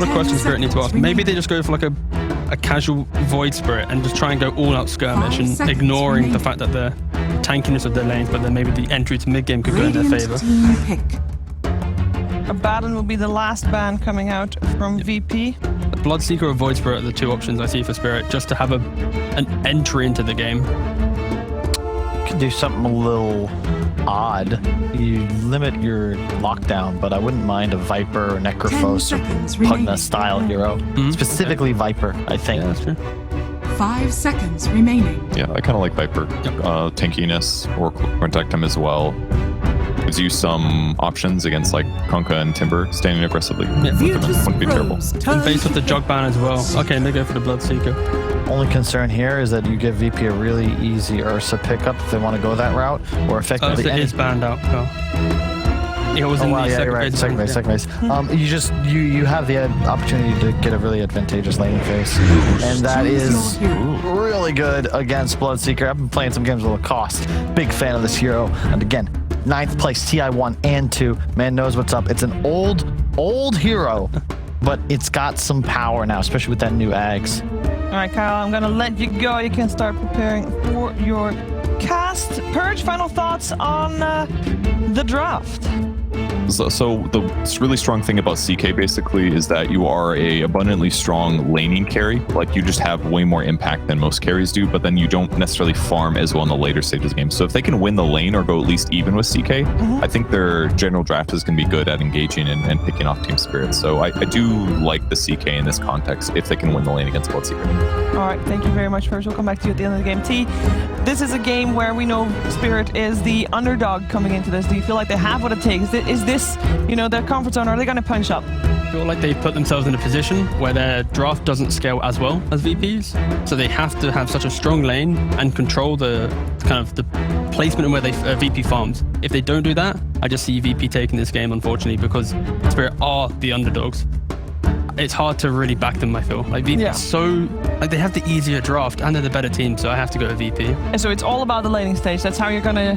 lot of questions Spirit need to ask. Maybe they just go for like a casual Void Spirit and just try and go all out skirmish and ignoring the fact that the tankiness of their lanes, but then maybe the entry to mid game could go in their favor. Abaddon will be the last ban coming out from VP. The Bloodseeker or Void Spirit are the two options I see for Spirit, just to have an entry into the game. Could do something a little odd. You limit your lockdown, but I wouldn't mind a Viper or Necrophos or Pugna style hero. Specifically Viper, I think. Yeah, that's true. 5 seconds remaining. Yeah, I kind of like Viper. Tankiness or protect him as well. Gives you some options against like Kunkka and Timber standing aggressively. Yeah, wouldn't be terrible. And based with the Jog ban as well. Okay, they go for the Bloodseeker. Only concern here is that you give VP a really easy Ursa pickup if they want to go that route, or effectively It is banned out. It was in the second phase. You have the opportunity to get a really advantageous laning phase, and that is really good against Bloodseeker. I've been playing some games with Lacoste. Big fan of this hero, and again, 9th place TI1 and 2. Man knows what's up. It's an old hero, but it's got some power now, especially with that new Ags. All right, Kyle, I'm going to let you go. You can start preparing for your cast. Purge, final thoughts on the draft? So the really strong thing about CK basically is that you are a abundantly strong laning carry. Like you just have way more impact than most carries do, but then you don't necessarily farm as well in the later stages of the game. So if they can win the lane or go at least even with CK, I think their general draft is going to be good at engaging and picking off team spirit. So I do like the CK in this context if they can win the lane against Bloodseeker. All right, thank you very much, Purge. We'll come back to you at the end of the game. T, this is a game where we know Spirit is the underdog coming into this. Do you feel like they have what it takes? Is this, their comfort zone? Are they going to punch up? I feel like they put themselves in a position where their draft doesn't scale as well as VP's, so they have to have such a strong lane and control the kind of the placement and where they VP farms. If they don't do that, I just see VP taking this game, unfortunately, because Spirit are the underdogs. It's hard to really back them, I feel. Like VP they have the easier draft and they're the better team, so I have to go to VP. And so it's all about the laning stage. That's how you're gonna,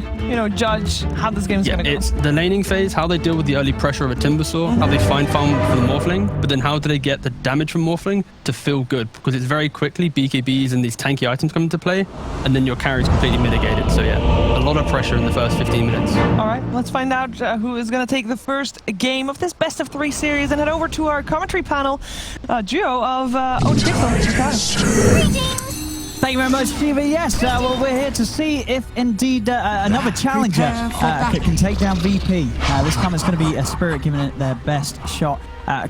judge how this game is gonna go. It's the laning phase, how they deal with the early pressure of a Timbersaw, how they find farm for the Morphling, but then how do they get the damage from Morphling to feel good? Because it's very quickly BKBs and these tanky items come into play, and then your carry is completely mitigated. So yeah, a lot of pressure in the first 15 minutes. All right, let's find out who is gonna take the first game of this best of 3 series and head over to our commentary panel, duo of OG. Thank you very much, Stevie. Yes, well, we're here to see if indeed another challenger can take down VP. This time it's going to be Spirit giving it their best shot.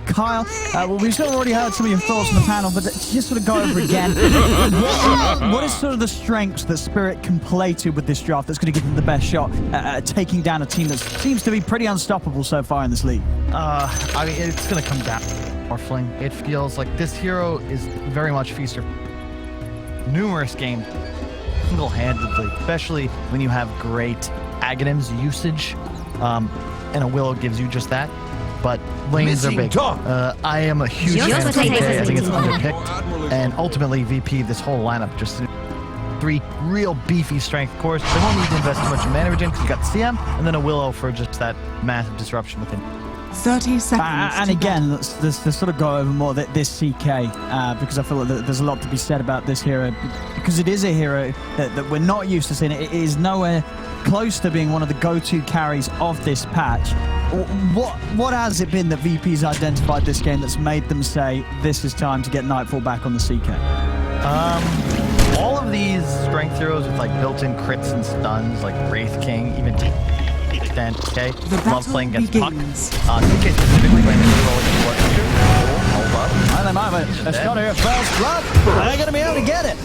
Kyle, well, we've sort of already heard some of your thoughts on the panel, but just sort of go over again. What is sort of the strengths that Spirit can play to with this draft that's going to give them the best shot at taking down a team that seems to be pretty unstoppable so far in this league? I mean, it's going to come down to Morphling. It feels like this hero is very much feaster. Numerous games single-handedly, especially when you have great Aghanims usage, and a Willow gives you just that. But lanes are big. I am a huge fan of CK. I think it's underpicked. And ultimately, VP, this whole lineup, just 3 real beefy strength cores. They won't need to invest too much in mana regen because you got CM, and then a Willow for just that massive disruption within. 30 seconds. And again, let's sort of go over more this CK, because I feel like there's a lot to be said about this hero, because it is a hero that we're not used to seeing. It is nowhere close to being one of the go-to carries of this patch. What has it been that VP's identified this game that's made them say, this is time to get Nightfall back on the CK? All of these strength heroes with like built-in crits and stuns, like Wraith King, even okay, love playing against Puck. CK specifically playing against Hold up. And they might have a shot here first blood. They're going to be able to get it.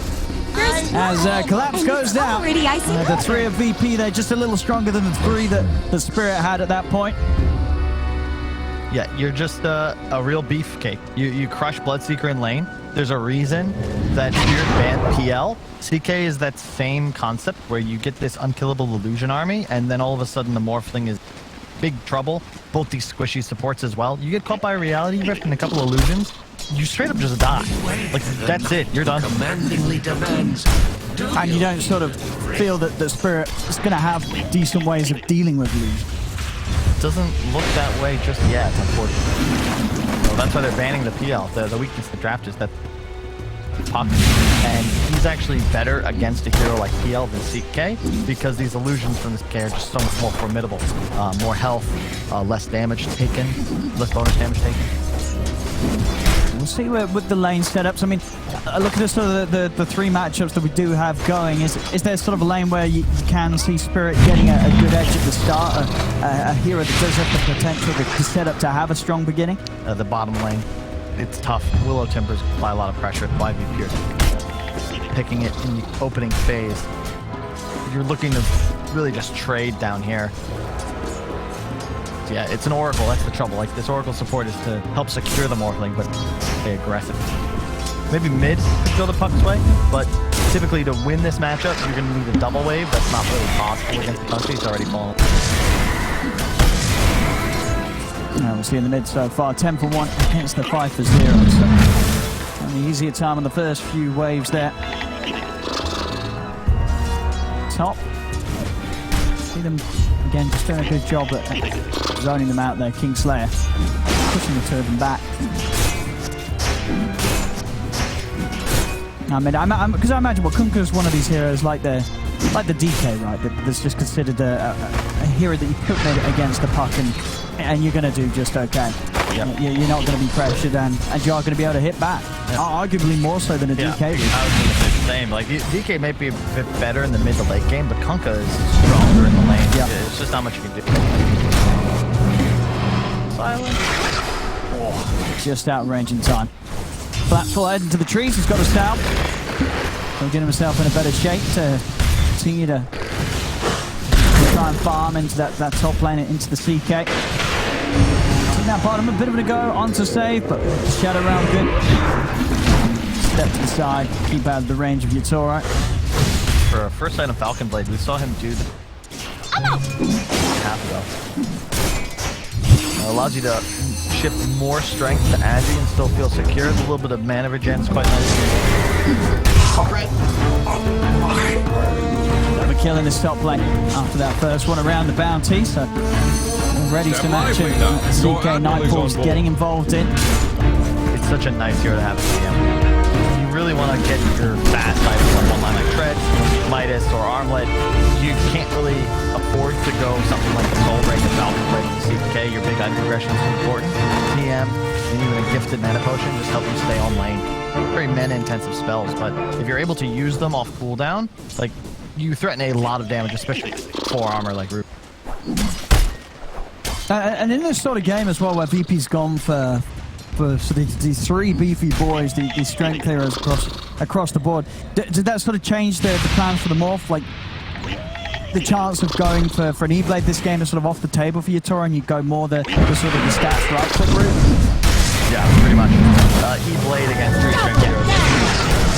As Collapse goes down, the 3 of VP, they're just a little stronger than the 3 that the Spirit had at that point. Yeah, you're just a real beefcake. You crush Bloodseeker in lane. There's a reason that Spirit banned PL. CK is that same concept where you get this unkillable illusion army, and then all of a sudden the Morphling is big trouble. Both these squishy supports as well. You get caught by a reality rift and a couple illusions, you straight up just die. Like, that's it. You're done. And you don't sort of feel that the Spirit is going to have decent ways of dealing with illusions. Doesn't look that way just yet, unfortunately. that's why they're banning the PL. The weakness of the draft is that Puck, and he's actually better against a hero like PL than CK because these illusions from this CK are just so much more formidable. More health, less damage taken, less bonus damage taken. We'll see with the lane setups. I mean, look at the sort of the three matchups that we do have going. Is there sort of a lane where you can see Spirit getting a good edge at the start, a hero that does have the potential to set up to have a strong beginning? The bottom lane, it's tough. Willow Timbers apply a lot of pressure at 5v pure. Picking it in the opening phase, you're looking to really just trade down here. Yeah, it's an Oracle, that's the trouble. Like, this Oracle support is to help secure the Morphling, but stay aggressive. Maybe mid could go the Puck's way, but typically to win this matchup, you're going to need a double wave. That's not really possible against the country. He's already fallen. Now we'll see in the mid so far, 10 for 1 against the 5 for 0. So an easier time on the first few waves there. Top. See them again, just doing a good job at zoning them out there. Kingslayer pushing the two of them back. I mean, because I imagine Kunkka's one of these heroes like the DK, right? That's just considered a hero that you put against the Puck, and you're going to do just okay. Yep. You're not going to be pressured, and you are going to be able to hit back. Yep. Arguably more so than a DK. I was going to say the same. Like, DK may be a bit better in the mid to late game, but Kunkka is stronger in the lane. Yep. It's just not much you can do. Silence. Oh, just out range in time. Flatful head into the trees. He's got a stab. He'll get himself in a better shape to continue to try and farm into that top lane, into the CK. Now bottom, a bit of a go onto save, but shadow round good. Step to the side, keep out of the range of your Toro. For a first sight of Falcon Blade, we saw him do half ago. Allows you to shift more strength to Agi and still feel secure. A little bit of mana regen's quite nice. Have a kill in this top lane after that first one around the bounty, so ready to match it. CK Nightfall's getting involved in. It's such a nice hero to have in the game. You really want to get your fast items on one line like Tread, Midas, or Armlet. You can't really afford to go something like the Soul Break and Falcon Blade and CK. Your big item progression is important. PM, and even a gifted mana potion just help you stay on lane. Very mana intensive spells, but if you're able to use them off cooldown, like, you threaten a lot of damage, especially for armor like Root. And in this sort of game as well, where VP's gone for these three beefy boys, these strength heroes across the board, did that sort of change the plans for the Morph? Like, the chance of going for an E-Blade this game is sort of off the table for your Toro, and you go more the sort of the stats right foot route? Yeah, pretty much. E-Blade against three strength heroes is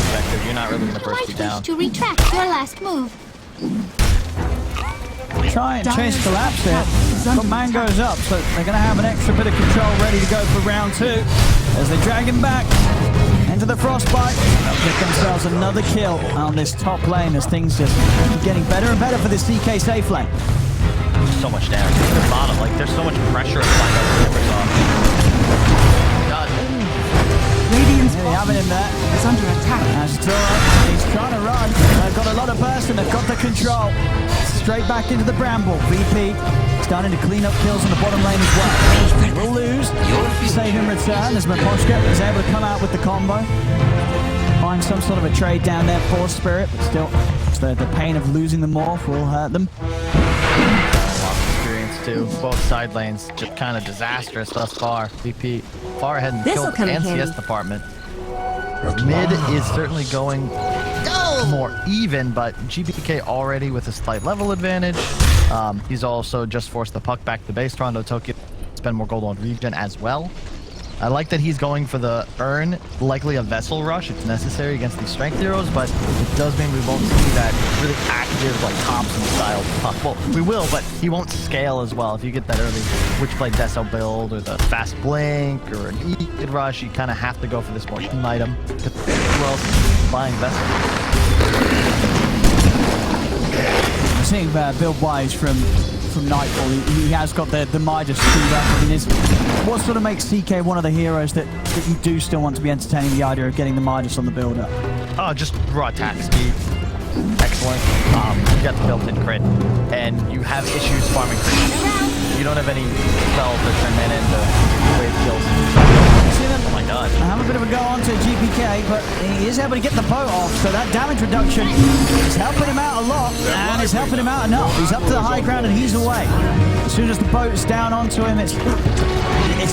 effective. You're not really going to burst you down. To retract your last move. Try and chase collapse there, but Mango's up, so they're going to have an extra bit of control ready to go for round 2 as they drag him back into the Frostbite. They'll get themselves another kill on this top lane as things just keep getting better and better for this CK safe lane. So much damage at the bottom, like there's so much pressure applied by the Timbersaw. God. Radiant's Really having him there. is under attack. As Toro, he's trying to run. They've got a lot of burst and they've got the control. Straight back into the Bramble. VP starting to clean up kills on the bottom lane as well. Will lose. Save in return as Maposhka is able to come out with the combo. Find some sort of a trade down there for Spirit, but still the pain of losing the Morph will hurt them. A lot of experience too. Both side lanes just kind of disastrous thus far. VP far ahead in the kill and CS department. Mid is certainly going more even, but GBK already with a slight level advantage. He's also just forced the Puck back to base. Toronto, Tokyo spend more gold on regen as well. I like that he's going for the Urn, likely a Vessel Rush. It's necessary against these strength heroes, but it does mean we won't see that really active, like, Thompson-style Puck. Well, we will, but he won't scale as well. If you get that early Witchblade Deso build, or the Fast Blink, or an E Rush, you kind of have to go for this more team item. Who else is buying Vessel? We're seeing build-wise from from Nightfall. He has got the Midas screwed up. I mean, what sort of makes CK one of the heroes that you do still want to be entertaining the idea of getting the Midas on the build-up? Oh, just raw attack speed. Excellent. You got the built-in crit, and you have issues farming crit. You don't have any spells that turn that into wave kills. Oh my god. I have a bit of a go on to GPK, but he is able to get the boat off, so that damage reduction is helping him out a lot, and it's helping him out enough. He's up to the high ground and he's away. As soon as the boat's down onto him, it's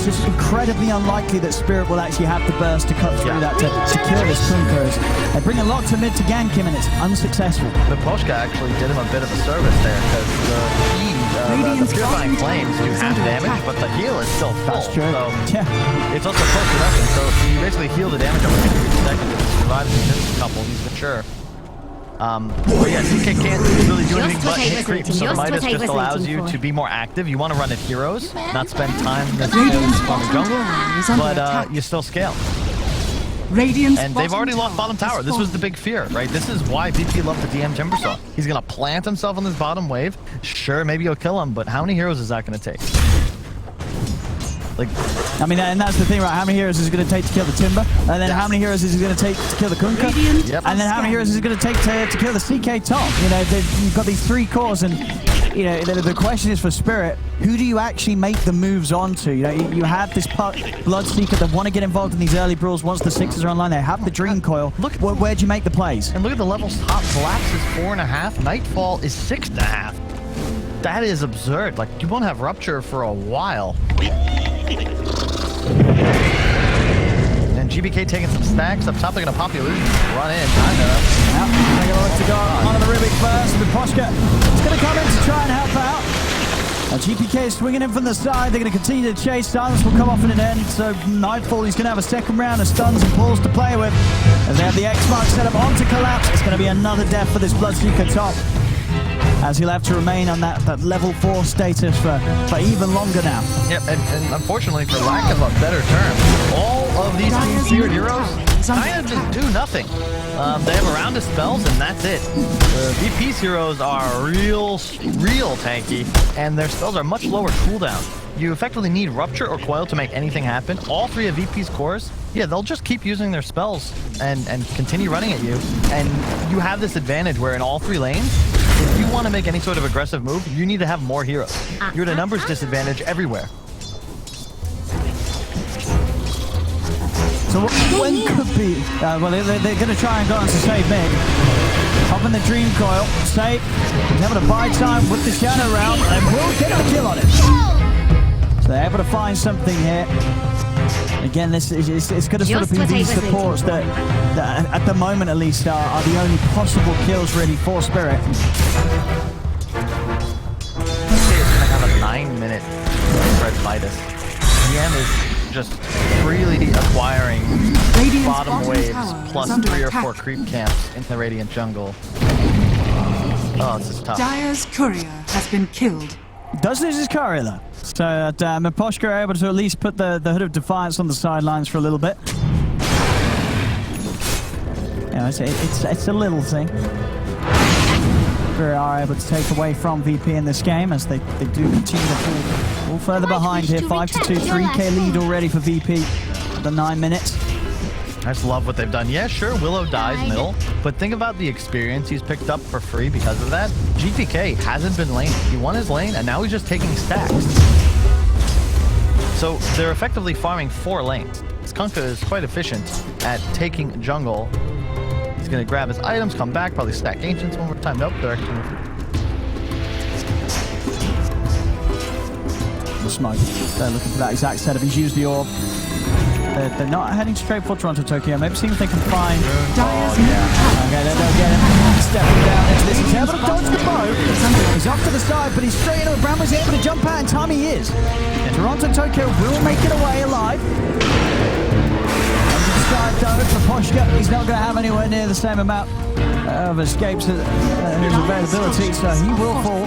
just incredibly unlikely that Spirit will actually have the burst to cut through that to kill this Kunkers. They bring a lot to mid to gank him, and it's unsuccessful. The Poshka actually did him a bit of a service there, because the Purifying Flames do half damage, but the heal is still full. That's true. So Yeah. it's also close to nothing, so you basically heal the damage over 50 seconds. If he survives and hits a couple, he's mature. But yeah, CK can't really do anything but hit creep, so the Midas just allows you to be more active. You want to run at heroes, not spend time farming jungle, but you still scale. And they've already lost bottom tower. This was the big fear, right? This is why VP loved the DM Timbersaw. He's going to plant himself on this bottom wave. Sure, maybe he'll kill him, but how many heroes is that going to take? Like, I mean, and that's the thing, right? How many heroes is it going to take to kill the Timber? And then how many heroes is it going to take to kill the Kunkka? Yep. And then how many heroes is it going to take to kill the CK top? You know, you've got these three cores, and you know the question is for Spirit, who do you actually make the moves onto? You know, you have this Bloodseeker that want to get involved in these early brawls once the sixes are online. They have the Dream Coil. Look, where do you make the plays? And look at the levels top. Collapse is 4.5. Nightfall is 6.5. That is absurd. Like, you won't have Rupture for a while. And GBK taking some stacks up top. They're going to pop the illusion. Run in. They're going to look to go onto the Rubik first. The Poshka is going to come in to try and help out. GPK is swinging in from the side. They're going to continue to chase. Silence will come off in an end. So Nightfall, he's going to have a second round of stuns and pulls to play with. As they have the X-Mark set up onto Collapse. It's going to be another death for this Bloodseeker top, as he'll have to remain on that level 4 status for even longer now. Yep, and unfortunately, for lack of a better term, all of these Team Spirit heroes kind of just do nothing. They have a round of spells, and that's it. The VP's heroes are real tanky, and their spells are much lower cooldown. You effectively need Rupture or Coil to make anything happen. All three of VP's cores, yeah, they'll just keep using their spells and continue running at you. And you have this advantage where in all three lanes, if you want to make any sort of aggressive move, you need to have more heroes. You're at a numbers disadvantage everywhere. So when could be... well, they're going to try and go on to save mid. Popping the Dream Coil. Save. He's able to buy time with the Shadow round, and will get a kill on it. So they're able to find something here. Again, it's going to sort of be these supports that at the moment at least, are the only possible kills really for Spirit. It's going to have a 9-minute red Midas. DM is just freely acquiring bottom waves plus 3 or 4 creep camps in the Radiant jungle. Oh, this is tough. Dire's courier has been killed. Does lose his courier though. So Poshka are able to at least put the Hood of Defiance on the sidelines for a little bit. You know, it's a little thing. Spirit are able to take away from VP in this game as they do continue to fall further behind here. 5-2, 3k lead already for VP at the 9 minutes. I just love what they've done. Yeah, sure, Willow dies middle, but think about the experience he's picked up for free because of that. GPK hasn't been laning. He won his lane, and now he's just taking stacks. So they're effectively farming 4 lanes. Kunkka is quite efficient at taking jungle. He's going to grab his items, come back, probably stack Ancients one more time. Nope, they're actually going to... The smoke. They're looking for that exact setup. He's used the orb. They're not heading straight for Toronto Tokyo. Maybe seeing if they can find... Okay, they'll get him. Stepping down into this. He's able to dodge the bow. He's off to the side, but he's straight into it. Bramwell's able to jump out in time. He is. Toronto Tokyo will make it away alive. Under the side, though, for Poshka, he's not going to have anywhere near the same amount of escapes as his availability, so he will fall.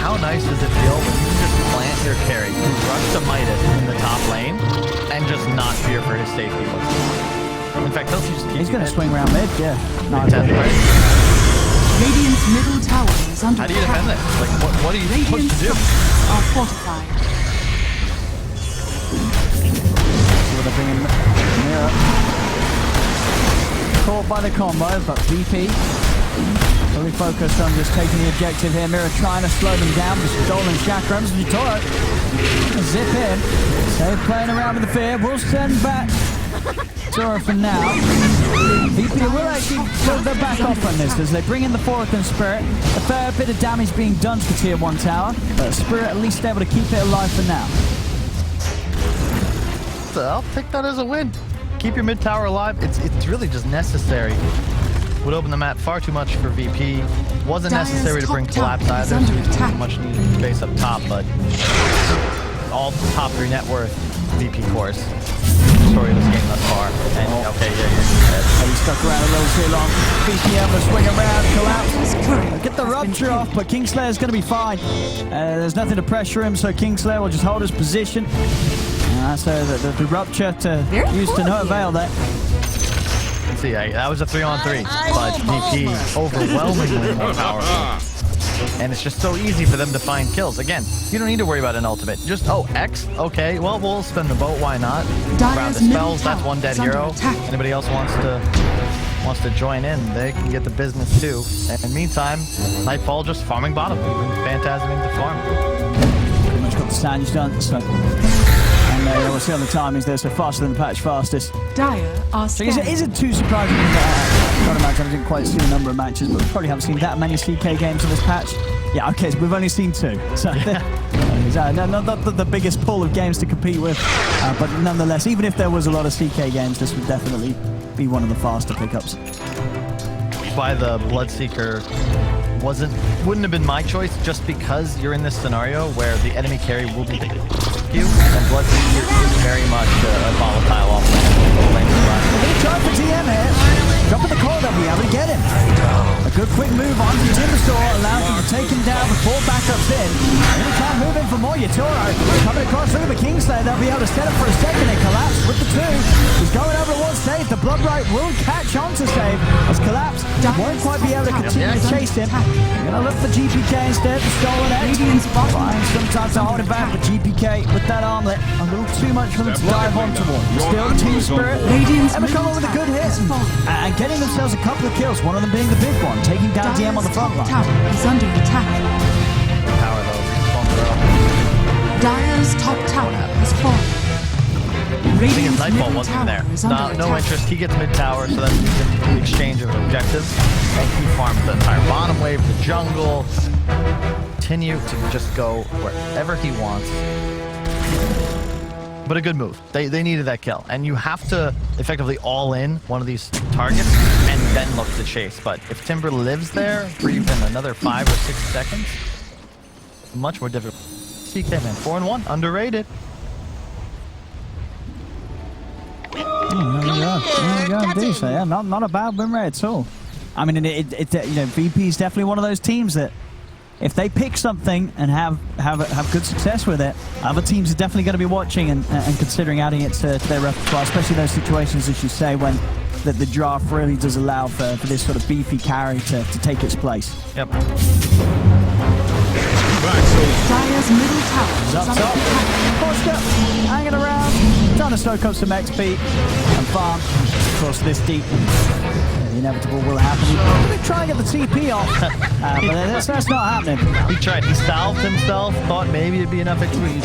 How nice does it feel when you can just plant your carry, rush to Midas in the top lane, and just not fear for his safety whatsoever? In fact, he's going to swing around mid, yeah. Nice. Radiant's middle tower is under How do you defend attack. this? Like, what are you supposed Radiant's to do? structures are fortified. So they're bringing Mira. Caught by the combo, but VP really focused on just taking the objective here. Mira trying to slow them down, but stolen chakrams. Vitoro zip in. They're playing around with the fear. We'll send back Tora for now. VP will actually put their back off on this as they bring in the Forthan Spirit. A fair bit of damage being done to the tier 1 tower, but Spirit at least able to keep it alive for now. So I'll take that as a win. Keep your mid tower alive. It's really just necessary. Would open the map far too much for VP. Wasn't Dire's necessary to bring top collapse tower is either, so under it's attack. much needed space up top, but all top 3 net worth VP cores. Story of this game thus far. And okay, yeah, you're dead. He's stuck around a little too long. VP able to swing around, collapse. His courier Get the has been rupture killed. off, but Kingslayer's going to be fine. There's nothing to pressure him, so Kingslayer will just hold his position. So the rupture to Very use to no cool avail there. See, that was a 3-on-3, but VP overwhelmingly more powerful. And it's just so easy for them to find kills. Again, you don't need to worry about an ultimate. Just, oh, X? Okay, well, we'll spin the boat. Why not? Grab the spells. That's one dead hero. Anybody else wants to join in, they can get the business too. And in the meantime, Nightfall just farming bottom. Phantasm into farm. Pretty much got the sandwich done, so... And we'll see on the timings there, so faster than the patch fastest. Dire are So is scanning. it too surprising that, not imagine I didn't quite see the number of matches, but we probably haven't seen that many CK games in this patch. Yeah, okay, so we've only seen 2. So not the biggest pool of games to compete with, but nonetheless, even if there was a lot of CK games, this would definitely be one of the faster pickups. Why the Bloodseeker wouldn't have been my choice, just because you're in this scenario where the enemy carry will be you, and Bloodseeker is very much a volatile offlane. A bit of try for TM here. Dropping the call, they'll be able to get him. A good quick move on from Timbersaw allows him to take him down before backups in. And he can't move in for more. Yatoro coming across through the Kingslayer. They'll be able to set up for a second and collapse with the 2. He's going over towards Save. The Bloodbright will catch on to Save as Collapse won't quite be able to continue to chase him. Gonna look for GPK instead. The stolen X. Trying sometimes to hold him back, but GPK with that armlet a little too much for them to dive on towards. Still Team Spirit. Ever come up with a good hit and getting themselves a couple of kills, one of them being the big one, taking down DM on the front line. Tower is under attack. Power though, respawn throw. Dire's top tower has fallen. Radiant's Nightfall middle wasn't there. tower is under No attack. interest. He gets mid tower, so that's the exchange of objectives. And he farms the entire bottom wave, the jungle. Continue to just go wherever he wants. But a good move. They needed that kill. And you have to effectively all in one of these targets and then look to chase. But if Timber lives there for even another 5 or 6 seconds, much more difficult. CK man, 4-1, underrated. There you go, indeed. So, yeah, not a bad win rate at all. I mean, VP is definitely one of those teams that if they pick something and have good success with it, other teams are definitely going to be watching and considering adding it to their repertoire, especially those situations, as you say, when the draft really does allow for this sort of beefy carry to take its place. Yep. Dire's middle tower is Up under top, attack. pushed up, hanging around, trying to soak up some XP and farm. Of course, this deep. The inevitable will happen. He's going to try and get the TP off, but that's not happening. He tried. He salved himself, thought maybe it'd be enough XP.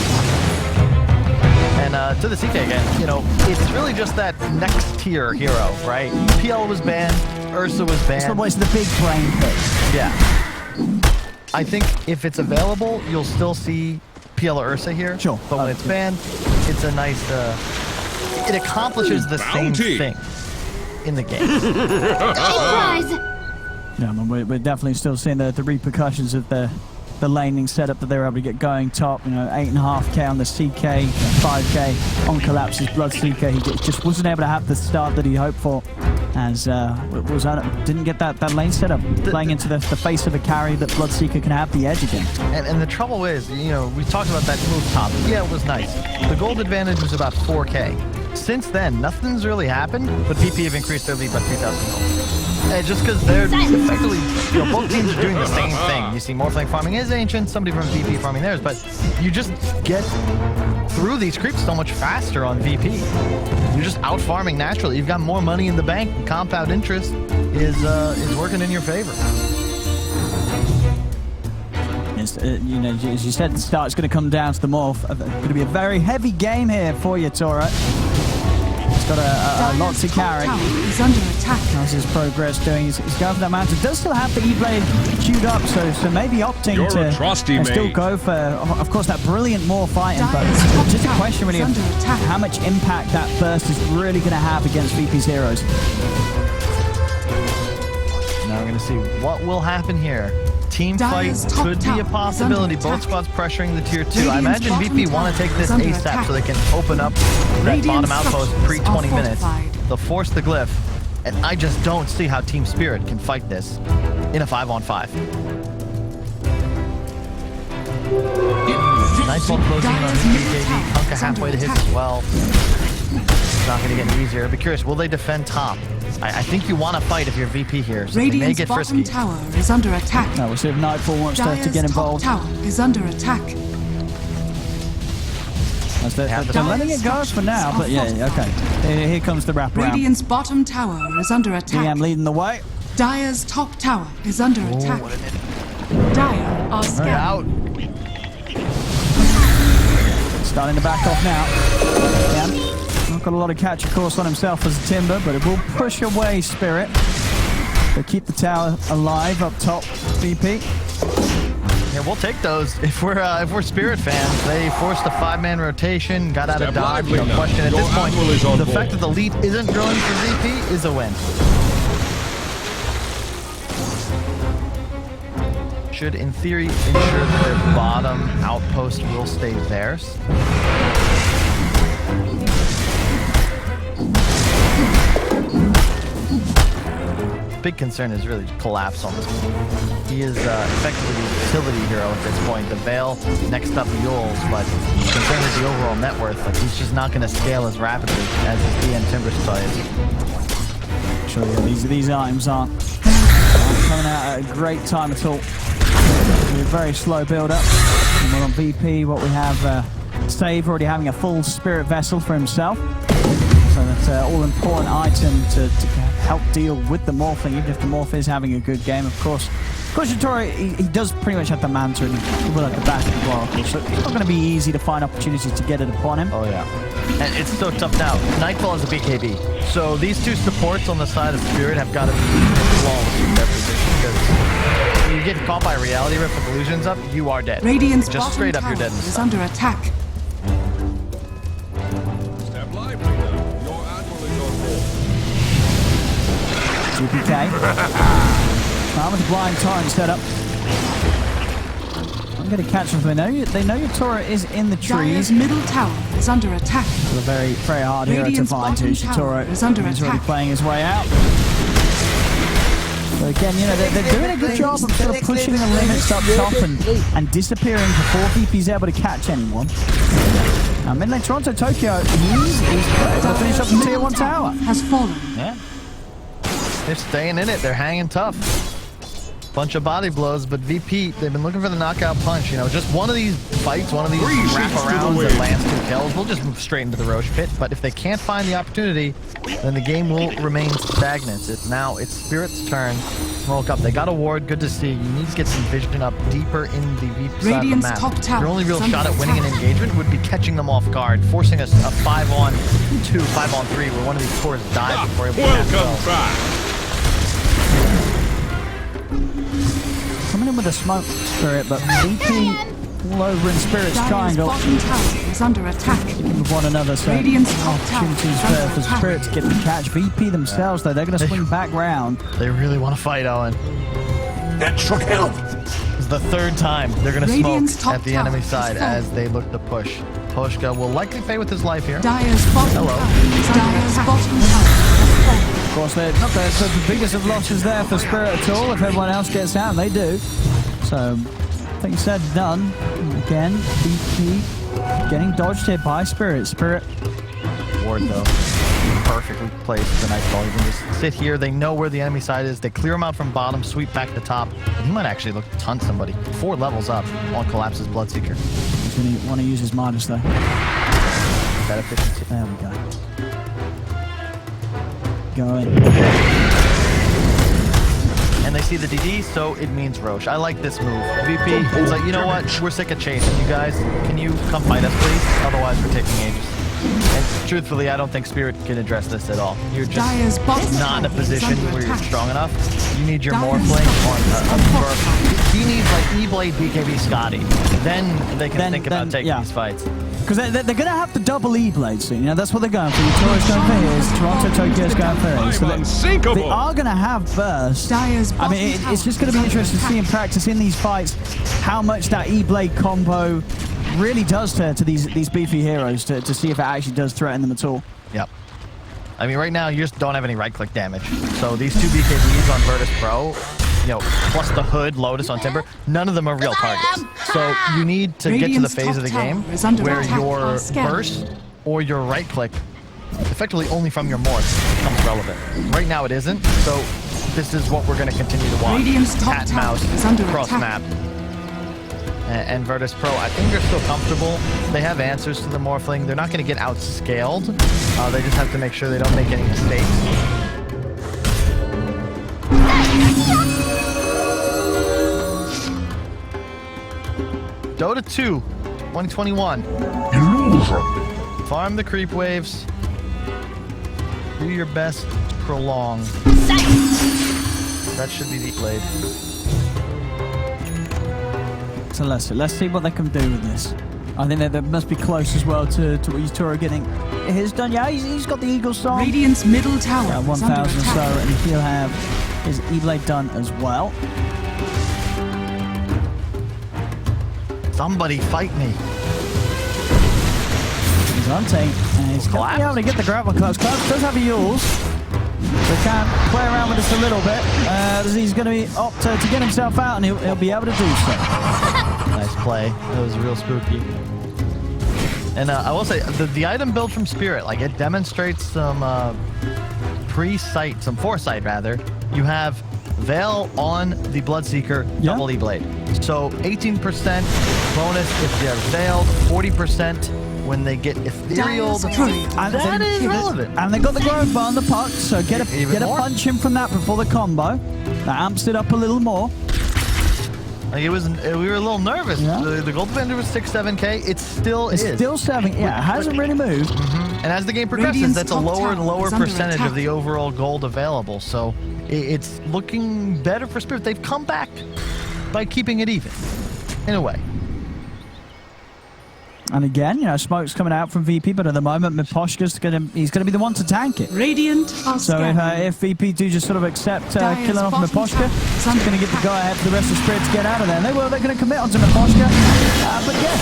And to the CK again, it's really just that next tier hero, right? PL was banned, Ursa was It's banned. the big brain picks. Yeah. I think if it's available, you'll still see PL or Ursa here. Sure. But when it's banned, it's a nice, it accomplishes the same thing in the game. Yeah, I mean, we're definitely still seeing the repercussions of the laning setup that they were able to get going top. 8.5k on the CK, 5k on Collapse's Bloodseeker. He just wasn't able to have the start that he hoped for, as didn't get that lane setup, playing into the face of a carry that Bloodseeker can have the edge again. And the trouble is, we talked about that move top. Yeah, it was nice. The gold advantage was about 4k. Since then, nothing's really happened, but VP have increased their lead by 3,000 gold. just because they're effectively, both teams are doing the same thing. You see Morphling farming his Ancient, somebody from VP farming theirs, but you just get through these creeps so much faster on VP. You're just out farming naturally. You've got more money in the bank. And compound interest is working in your favor. As you said at the start, it's going to come down to the Morph. It's going to be a very heavy game here for you, Tora. He's got a lot to carry. He's under attack. How's his progress doing? He's going for that mountain. Does still have the E-Blade queued up, so maybe opting to still go for, of course, that brilliant Morph fighting. But just a question really of how much impact that burst is really going to have against VP's heroes. Now we're going to see what will happen here. Team fight could be a possibility. Both squads pressuring the tier 2. I imagine VP want to take this ASAP so they can open up that bottom outpost pre-20 minutes. They'll force the glyph, and I just don't see how Team Spirit can fight this in a 5-on-5. Nightfall closing in on BKB. Kunkka halfway to hit as well. It's not going to get any easier. I'd be curious, will they defend top? I think you want to fight if you're VP here, so they may get frisky. Tower is under attack. We'll see if Nightfall wants to get involved. Tower is under attack. They're letting it go for now, but yeah, okay. Here comes the wraparound. Radiant's bottom tower is under attack. DM leading the way. Dire's top tower is under attack. Dire are scattered. Out. Starting to back off now. Yeah. Not got a lot of catch, of course, on himself as a Timber, but it will push away Spirit. They'll keep the tower alive up top, VP. Yeah, we'll take those. If we're Spirit fans, they forced a 5-man rotation, got out of dodge. No question at this point. The fact that the lead isn't growing for VP is a win. Should, in theory, ensure that their bottom outpost will stay theirs. Big concern is really collapse on this one. He is effectively the utility hero at this point. The Veil, next up Yules, but concerned with the overall net worth. Like, he's just not going to scale as rapidly as his DM Timbersaw is. Sure, yeah, these items aren't coming out at a great time at all. It'll be a very slow build-up. And we're on VP, what we have, Save already having a full Spirit Vessel for himself. So that's an all-important item to help deal with the Morphling, even if the Morph is having a good game, of course. Of course, Tora, he does pretty much have the Manta and a little at the back as well, so it's not going to be easy to find opportunities to get it upon him. Oh, yeah. And it's so tough now. Nightfall is a BKB. So these two supports on the side of Spirit have got to be flawless in their position, because when you get caught by Reality Rift with illusions up, you are dead. Radiant's just straight up, you're dead in the is sun. under attack. DPK. With the blind torrent set up. I'm going to catch them. They know your Tora is in the trees. Dire's middle tower is under attack. It's a very, very hard hero to find too. Tora is under he's already attack. playing his way out. But again, they're doing a good job of sort of pushing the limits up top and disappearing before VP's able to catch anyone. Now, mid lane Toronto, Tokyo, he's able to finish up the tier 1 tower. Has fallen. Yeah. They're staying in it. They're hanging tough. Bunch of body blows, but VP, they've been looking for the knockout punch. Just one of these fights, one of these wrap-arounds that lands 2 kills, we'll just move straight into the Roche pit. But if they can't find the opportunity, then the game will remain stagnant. It's Spirit's turn. Smoke up. They got a ward. Good to see. You need to get some vision up deeper in the VP side of the map. Top tower. Your only real shot at winning an engagement would be catching them off guard, forcing a 5-on-2, 5-on-3, where one of these cores dies before able to catch well. Coming in with a smoke Spirit, but VP all over in Spirit's triangle. Bottom tower is under attack. With one another, so Radiant's top opportunities tower for Spirit to get the catch. VP themselves, though, they're going to swing back round. They really want to fight, Owen. That should help. It's the 3rd time they're going to smoke at the enemy tower side as they look to push. Poshka will likely pay with his life here. Dire's bottom Hello. tower is Dire's bottom tower. Of course, they're not the biggest of losses there for Spirit at all. If everyone else gets down, they do. So, things said, done. Again, VP getting dodged here by Spirit. Spirit. Ward, though. perfectly placed the Nightfall. You can just sit here. They know where the enemy side is. They clear them out from bottom, sweep back to top. And he might actually look to ton somebody. 4 levels up on Collapse's Bloodseeker. He's going to want to use his Midas, though. That efficiency. There we go. Going. And they see the DD, so it means Roche. I like this move. VP, it's like, you know what? We're sick of chasing. You guys, can you come fight us, please? Otherwise, we're taking ages. And truthfully, I don't think Spirit can address this at all. You're just not in a position where you're strong enough. You need your Morphling on burst. He needs like E-Blade, BKB, Scotty. Then they can think about taking these fights. Because they're going to have to double E-Blade soon. You know, that's what they're going for. Utoro's going for his. Toronto, Tokyo's going for his. So they are going to have burst. I mean, it's just going to be interesting to see in practice in these fights how much that E-Blade combo really does to these beefy heroes to see if it actually does threaten them at all. Yep. I mean, right now, you just don't have any right-click damage. So these 2 BKBs on Virtus Pro, you know, plus the Hood, Lotus on Timber, none of them are real targets. So you need to get to the phase of the game where your burst or your right-click, effectively only from your morph, becomes relevant. Right now it isn't, so this is what we're going to continue to watch. Cat and mouse, cross-map. And Virtus Pro, I think they're still comfortable. They have answers to the Morphling. They're not going to get outscaled. They just have to make sure they don't make any mistakes. Dota 2, 2021. Farm the creep waves. Do your best to prolong. That should be the blade. So let's see what they can do with this. I think that must be close as well to what Utoro getting his done. Yeah, he's got the Eagle Song. Radiant's middle tower. 1,000 or so, and he'll have his E-Blade done as well. Somebody fight me. He's on tape, and he's going to be able to get the grapple close. Collapse does have a Yules. So can play around with this a little bit. He's going to be opt to get himself out, and he'll be able to do so. Nice play. That was real spooky. And I will say, the item build from Spirit, like, it demonstrates some pre-sight, some foresight, rather. You have Veil on the Bloodseeker, double E-Blade. So 18% bonus if they're Veiled, 40% when they get Ethereal. That is relevant. And they got the growth bar on the puck, so get a punch in from that before the combo. That amps it up a little more. Like we were a little nervous. Yeah. The gold defender was 6-7K. It still is. It's still 7. Yeah, it hasn't really moved. And as the game progresses, that's a lower and lower percentage of the overall gold available. So it's looking better for Spirit. They've come back by keeping it even, in a way. And again, you know, smoke's coming out from VP, but at the moment, Miposhka's he's gonna be the one to tank it. Radiant so if VP do just sort of accept killing off Miposhka, he's gonna get the go-ahead for the rest of Spirit to get out of there. And they're gonna commit onto Miposhka. But yeah,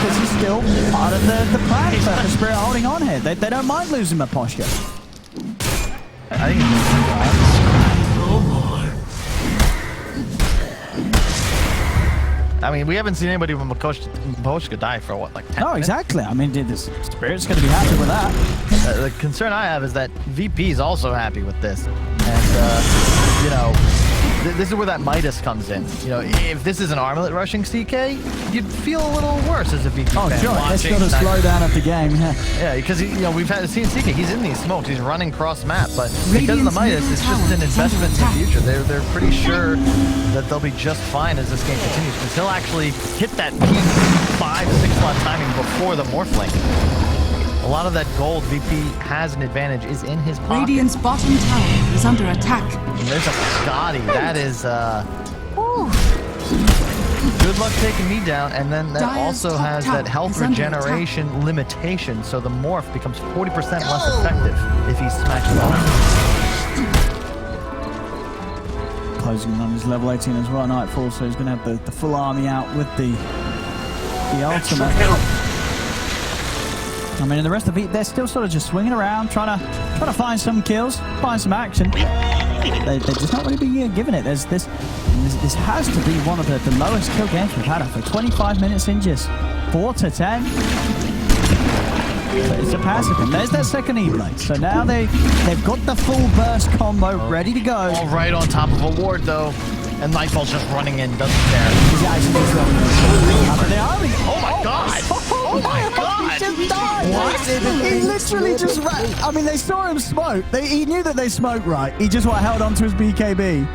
this is still part of the plan for Spirit holding on here. They don't mind losing Miposhka. I think I mean, we haven't seen anybody with Miposhka die for what, like 10 minutes? Exactly. I mean, this Spirit's going to be happy with that. The concern I have is that VP is also happy with this. And, you know, this is where that Midas comes in. You know, if this is an armlet rushing CK, you'd feel a little worse as a VP fan. Sure. It's got to slow down of the game, yeah, because, you know, we've seen CK. He's in these smokes. He's running cross-map. But because of the Midas, it's just an investment in the future. They're pretty sure that they'll be just fine as this game continues. Because he'll actually hit that peak 5 to 6 slot timing before the Morphling. A lot of that gold VP has an advantage is in his pocket. Radiant's bottom tower is under attack. And there's a Scotty. That is, good luck taking me down. And then that also has that health regeneration limitation. So the morph becomes 40% less effective if he smacks it off. Closing on his level 18 as well, Nightfall, so he's going to have the full army out with the ultimate. I mean, the rest of it, they're still sort of just swinging around, trying to find some kills, find some action. They're just not really being given it. This has to be one of the lowest kill games we've had after 25 minutes in just 4 to 10. It's a passive. And there's that second E-Blade. So now they've got the full burst combo ready to go. All right on top of a ward, though. And Nightfall's just running in, doesn't care. He's actually just running. Oh my god! Oh my god! He just died! What? He literally just ran. I mean, they saw him smoke. He knew that they smoked right. He just held onto his BKB.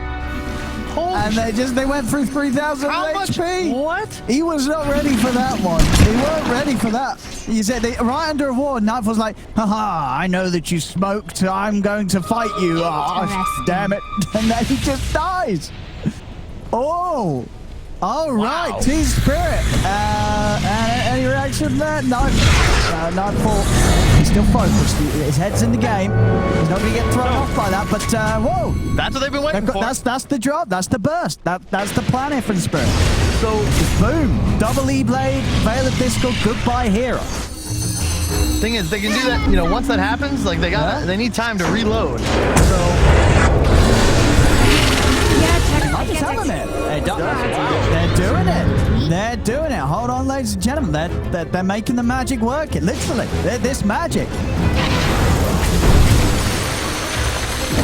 And they went through 3,000 HP. What? He was not ready for that one. They weren't ready for that. He said, right under a ward, Nightfall's like, haha, I know that you smoked. I'm going to fight you. Oh, damn it. And then he just dies. Oh. All right, Team Spirit. Any reaction there? No. Nightfall. He's still focused. His head's in the game. He's not going to get thrown off by that. But whoa, that's what they've been waiting for. That's the drop. That's the burst. That's the plan here for the Spirit. So boom, double E-Blade, Veil of Disco, goodbye hero. Thing is, they can do that. You know, once that happens, like they need time to reload. So. I'm just having it. They're doing it. They're doing it. Hold on, ladies and gentlemen. They're making the magic work. Literally, this magic.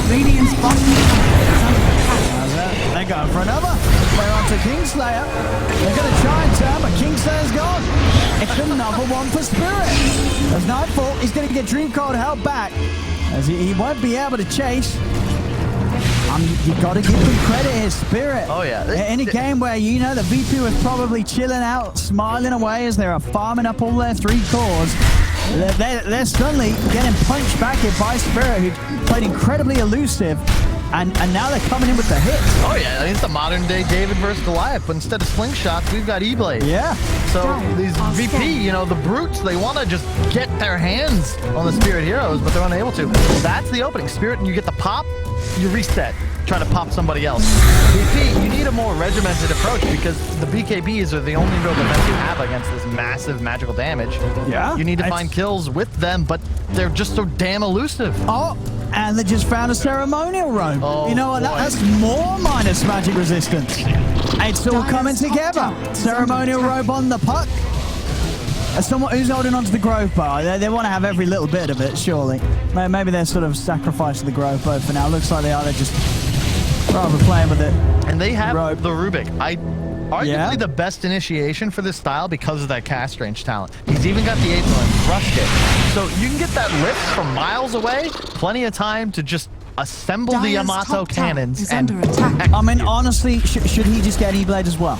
Radiant's bottom tower is under attack. They're going for another. They're on to Kingslayer. They're going to try and turn, but Kingslayer's gone. It's another one for Spirit. As Nightfall, he's going to get Dreamcold held back, as he won't be able to chase. You've got to give them credit here, Spirit. Oh, yeah. In a game where, you know, the VP was probably chilling out, smiling away as they were farming up all their 3 cores. They're suddenly getting punched back here by Spirit, who played incredibly elusive. And now they're coming in with the hits. Oh, yeah. It's the modern-day David versus Goliath. But instead of slingshots, we've got E-Blade. Yeah. So these VP, you know, the brutes, they want to just get their hands on the Spirit heroes, but they're unable to. That's the opening. Spirit, you get the pop, you reset. Try to pop somebody else. VP, you need a more regimented approach because the BKBs are the only real defense you have against this massive magical damage. Yeah. You need to find kills with them, but they're just so damn elusive. Oh, and they just found a ceremonial robe. Oh, you know what? That's more minus magic resistance. It's all coming together. Ceremonial robe on the puck. As someone who's holding onto the grove bar, they want to have every little bit of it, surely. Maybe they're sort of sacrificing the grove bar for now. Looks like they are. They're just rather playing with it. And they have the Rubik. Arguably the best initiation for this style because of that cast range talent. He's even got the 8th rush hit. So you can get that lift from miles away. Plenty of time to just assemble the Yamato cannons. And under attack. I mean, honestly, should he just get E-Blade as well?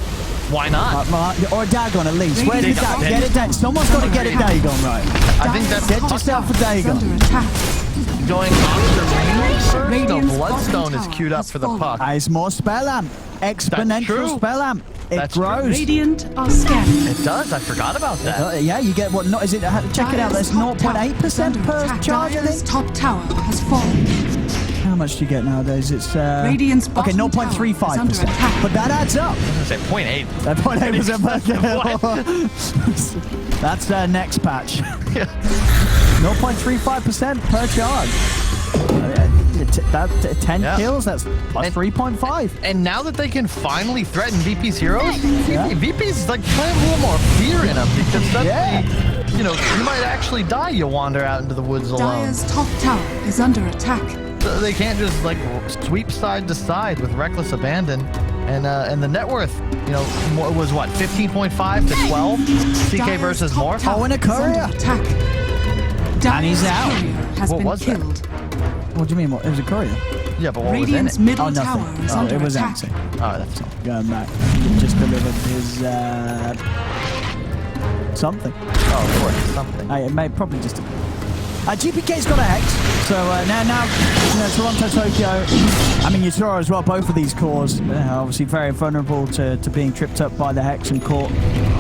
Why not? Or a Dagon at least. Where's the Dagon? Get it Dagon. Someone's got to get it Dagon right. I think that's Get yourself a Dagon. Under attack. Going after range. The Bloodstone is queued up for the puck. It's more spell amp. Exponential spell amp. It grows. Radiant are scanning. It does. I forgot about that. Yeah, you get what? Not is it? Check it out. That's 0.8% per charge. I think. Top tower has fallen. How much do you get nowadays? It's Radiant's okay, 0.35%. But that adds up. I was gonna say 0.8. 0.8% per kill. That's next patch. 0.35% per charge. 10 kills, that's plus 3.5. And now that they can finally threaten VP's heroes, VP's like playing a little more fear in them because suddenly, you know, you might actually die. You wander out into the woods alone. Dire's top tower is under attack. So they can't just like sweep side to side with reckless abandon. And the net worth, you know, was what, 15.5 to 12? CK versus Morph? Oh, and a courier. And he's out. Has what been was killed. that? What do you mean? What? It was a courier? Yeah, but what Radiant's was in it? middle tower is under it was attack. empty. Oh, that's all. Going back. He just delivered his something. Oh, of course, something. It may probably just. GPK's got a Hex, so now you know, Toronto, Tokyo. I mean, Yutaro as well. Both of these cores obviously very vulnerable to being tripped up by the Hex and caught.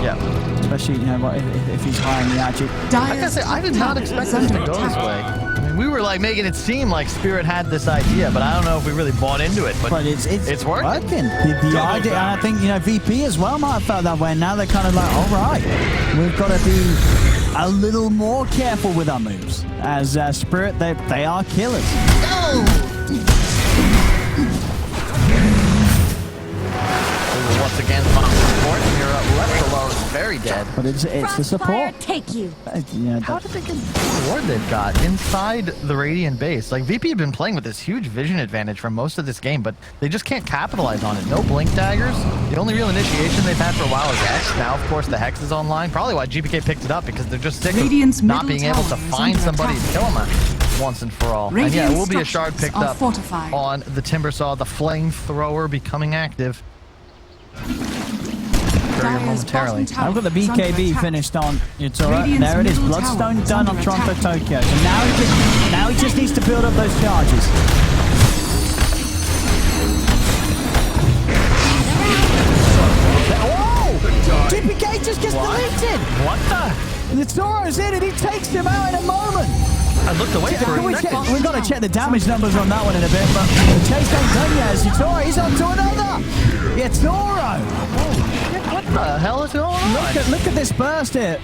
Yeah. Especially, you know, if he's high in the Agi. I gotta say, I did not expect this to go this way. I mean, we were like making it seem like Spirit had this idea, but I don't know if we really bought into it. But it's working. The idea, and I think, you know, VP as well might have felt that way. Now they're kind of like, all right, we've got to be a little more careful with our moves. As Spirit, they are killers. Once again, Fox support, and you're left alone. very dead. But it's the support. Take you. Yeah, How did they get the ward they've got inside the Radiant base? Like, VP have been playing with this huge vision advantage for most of this game, but they just can't capitalize on it. No blink daggers. The only real initiation they've had for a while is X. Now, of course, the Hex is online. Probably why GPK picked it up, because they're just sick Radiant's of not middle being able to tower is find under somebody attack. to kill them once and for all. And yeah, Radiant it will be a shard structures picked are up fortified. on the Timbersaw, the flamethrower becoming active. Very Dire's momentarily. bottom tower I've got the is under BKB attack. finished on Yutora. Radiant's There it is. middle Bloodstone tower is done on under Toronto attack. Tokyo. So now he just needs to build up those charges. Whoa! GPK just gets deleted. What the? Yutoro's in and he takes him out in a moment. I looked away for a second. We've got to check the damage numbers on that one in a bit, but the chase ain't done yet. As Yutoro, he's on to another. Yutoro. What the hell is going on? Look at this burst here.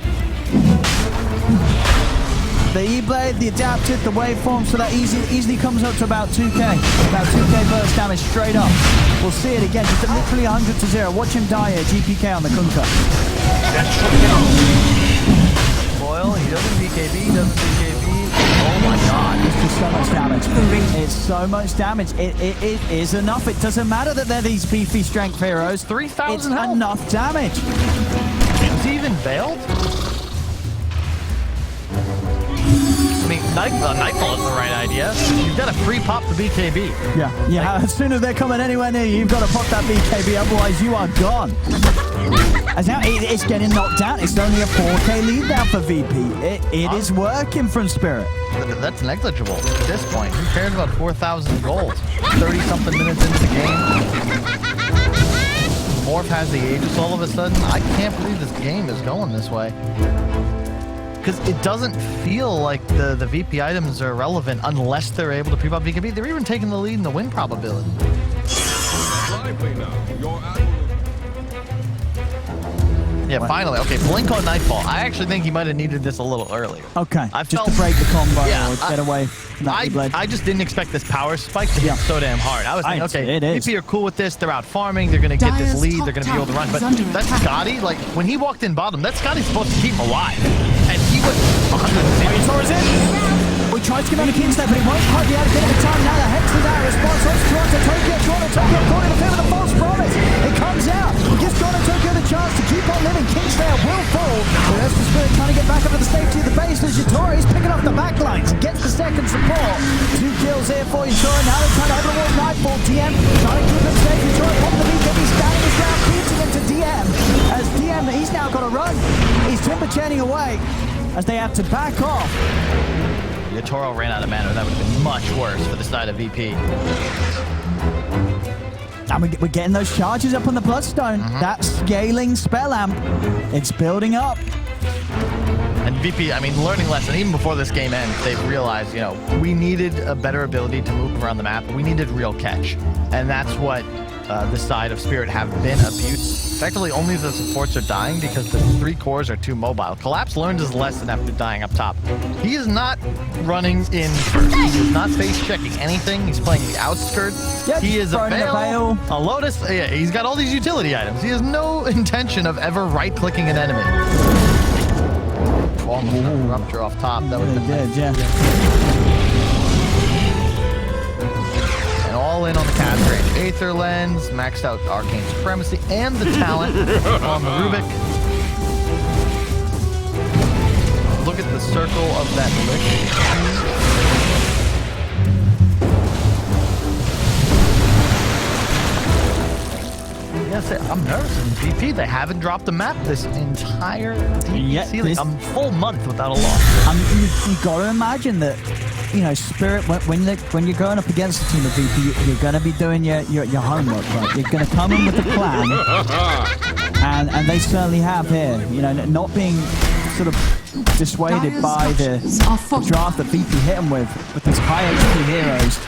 The E-Blade, the adapted, the waveform, so that easily comes up to about 2k. About 2k burst damage straight up. We'll see it again, just literally 100 to 0. Watch him die here, GPK on the Kunkka. Boyle, he doesn't BKB, he doesn't BKB. Oh my god. It's just so much damage. It's so much damage. It is enough. It doesn't matter that they're these beefy strength heroes. 3,000 It's health. enough damage. Is he even veiled? I mean, Nightfall is the right idea. You've got to pre-pop the BKB. Yeah. As soon as they're coming anywhere near you, you've got to pop that BKB, otherwise you are gone. As now it's getting knocked down. It's only a 4k lead now for VP. It is working from Spirit. That's negligible at this point. Who cares about 4,000 gold? 30-something minutes into the game. Morph has the Aegis all of a sudden. I can't believe this game is going this way. Because it doesn't feel like the VP items are relevant unless they're able to pre-pop BKB. They're even taking the lead in the win probability. Yeah, finally. Okay, blink on Nightfall. I actually think he might have needed this a little earlier. Okay, I just felt- to break the combo Yeah, or get away from that E-Blade. I just didn't expect this power spike to hit so damn hard. I was thinking, okay, it is. VP are cool with this. They're out farming. They're going to get this Dire's lead. top They're going to be able to run. tower But is under that's attack. Scotty. Like, when he walked in bottom, that Scotty's supposed to keep him alive. And he was 100%. Yutoro's in. We tried to get on the King's there, but he won't quite be able to get the time. Now the Hex is out. Response on Toronto Tokyo. Toronto Tokyo calling the favor of the false promise. It comes out. It gives Toronto Tokyo the chance to keep on living. Kingslayer will fall. The rest of Spirit trying to get back up to the safety of the base. As Yutoro is picking up the backlines. Gets the second support. 2 kills here for Yutoro. Now they're trying to open the wall. Nightfall. DM trying to keep him safe. Yutoro pop the BKB. Standing his ground. Beating him to DM. As DM, he's now got to run. He's timber chaining away as they have to back off. Yutoro ran out of mana. That would have been much worse for the side of VP. And we're getting those charges up on the Bloodstone. That scaling spell amp, it's building up. And VP, I mean, learning lesson, even before this game ends, they've realized, you know, we needed a better ability to move around the map. We needed real catch. And that's what the side of Spirit have been abused. Effectively, only the supports are dying because the 3 cores are too mobile. Collapse learned his lesson after dying up top. He is not running in first. He is not face checking anything. He's playing the outskirts. Yeah, he is a throwing a veil, veil. a lotus. Yeah, he's got all these utility items. He has no intention of ever right-clicking an enemy. Almost a rupture off top. That would have been Yeah. and all in on the cast range. Aether Lens, maxed out Arcane Supremacy, and the talent on the Rubik. Look at the circle of that lick. Yes, I'm nervous. In VP, they haven't dropped a map this entire DPC. this- A full month without a loss. You got to imagine that, you know, Spirit, when you're going up against a team of VP, you're going to be doing your homework, right? You're going to come in with a plan, and they certainly have here. You know, not being sort of dissuaded by the draft that VP hit them with these high HP heroes.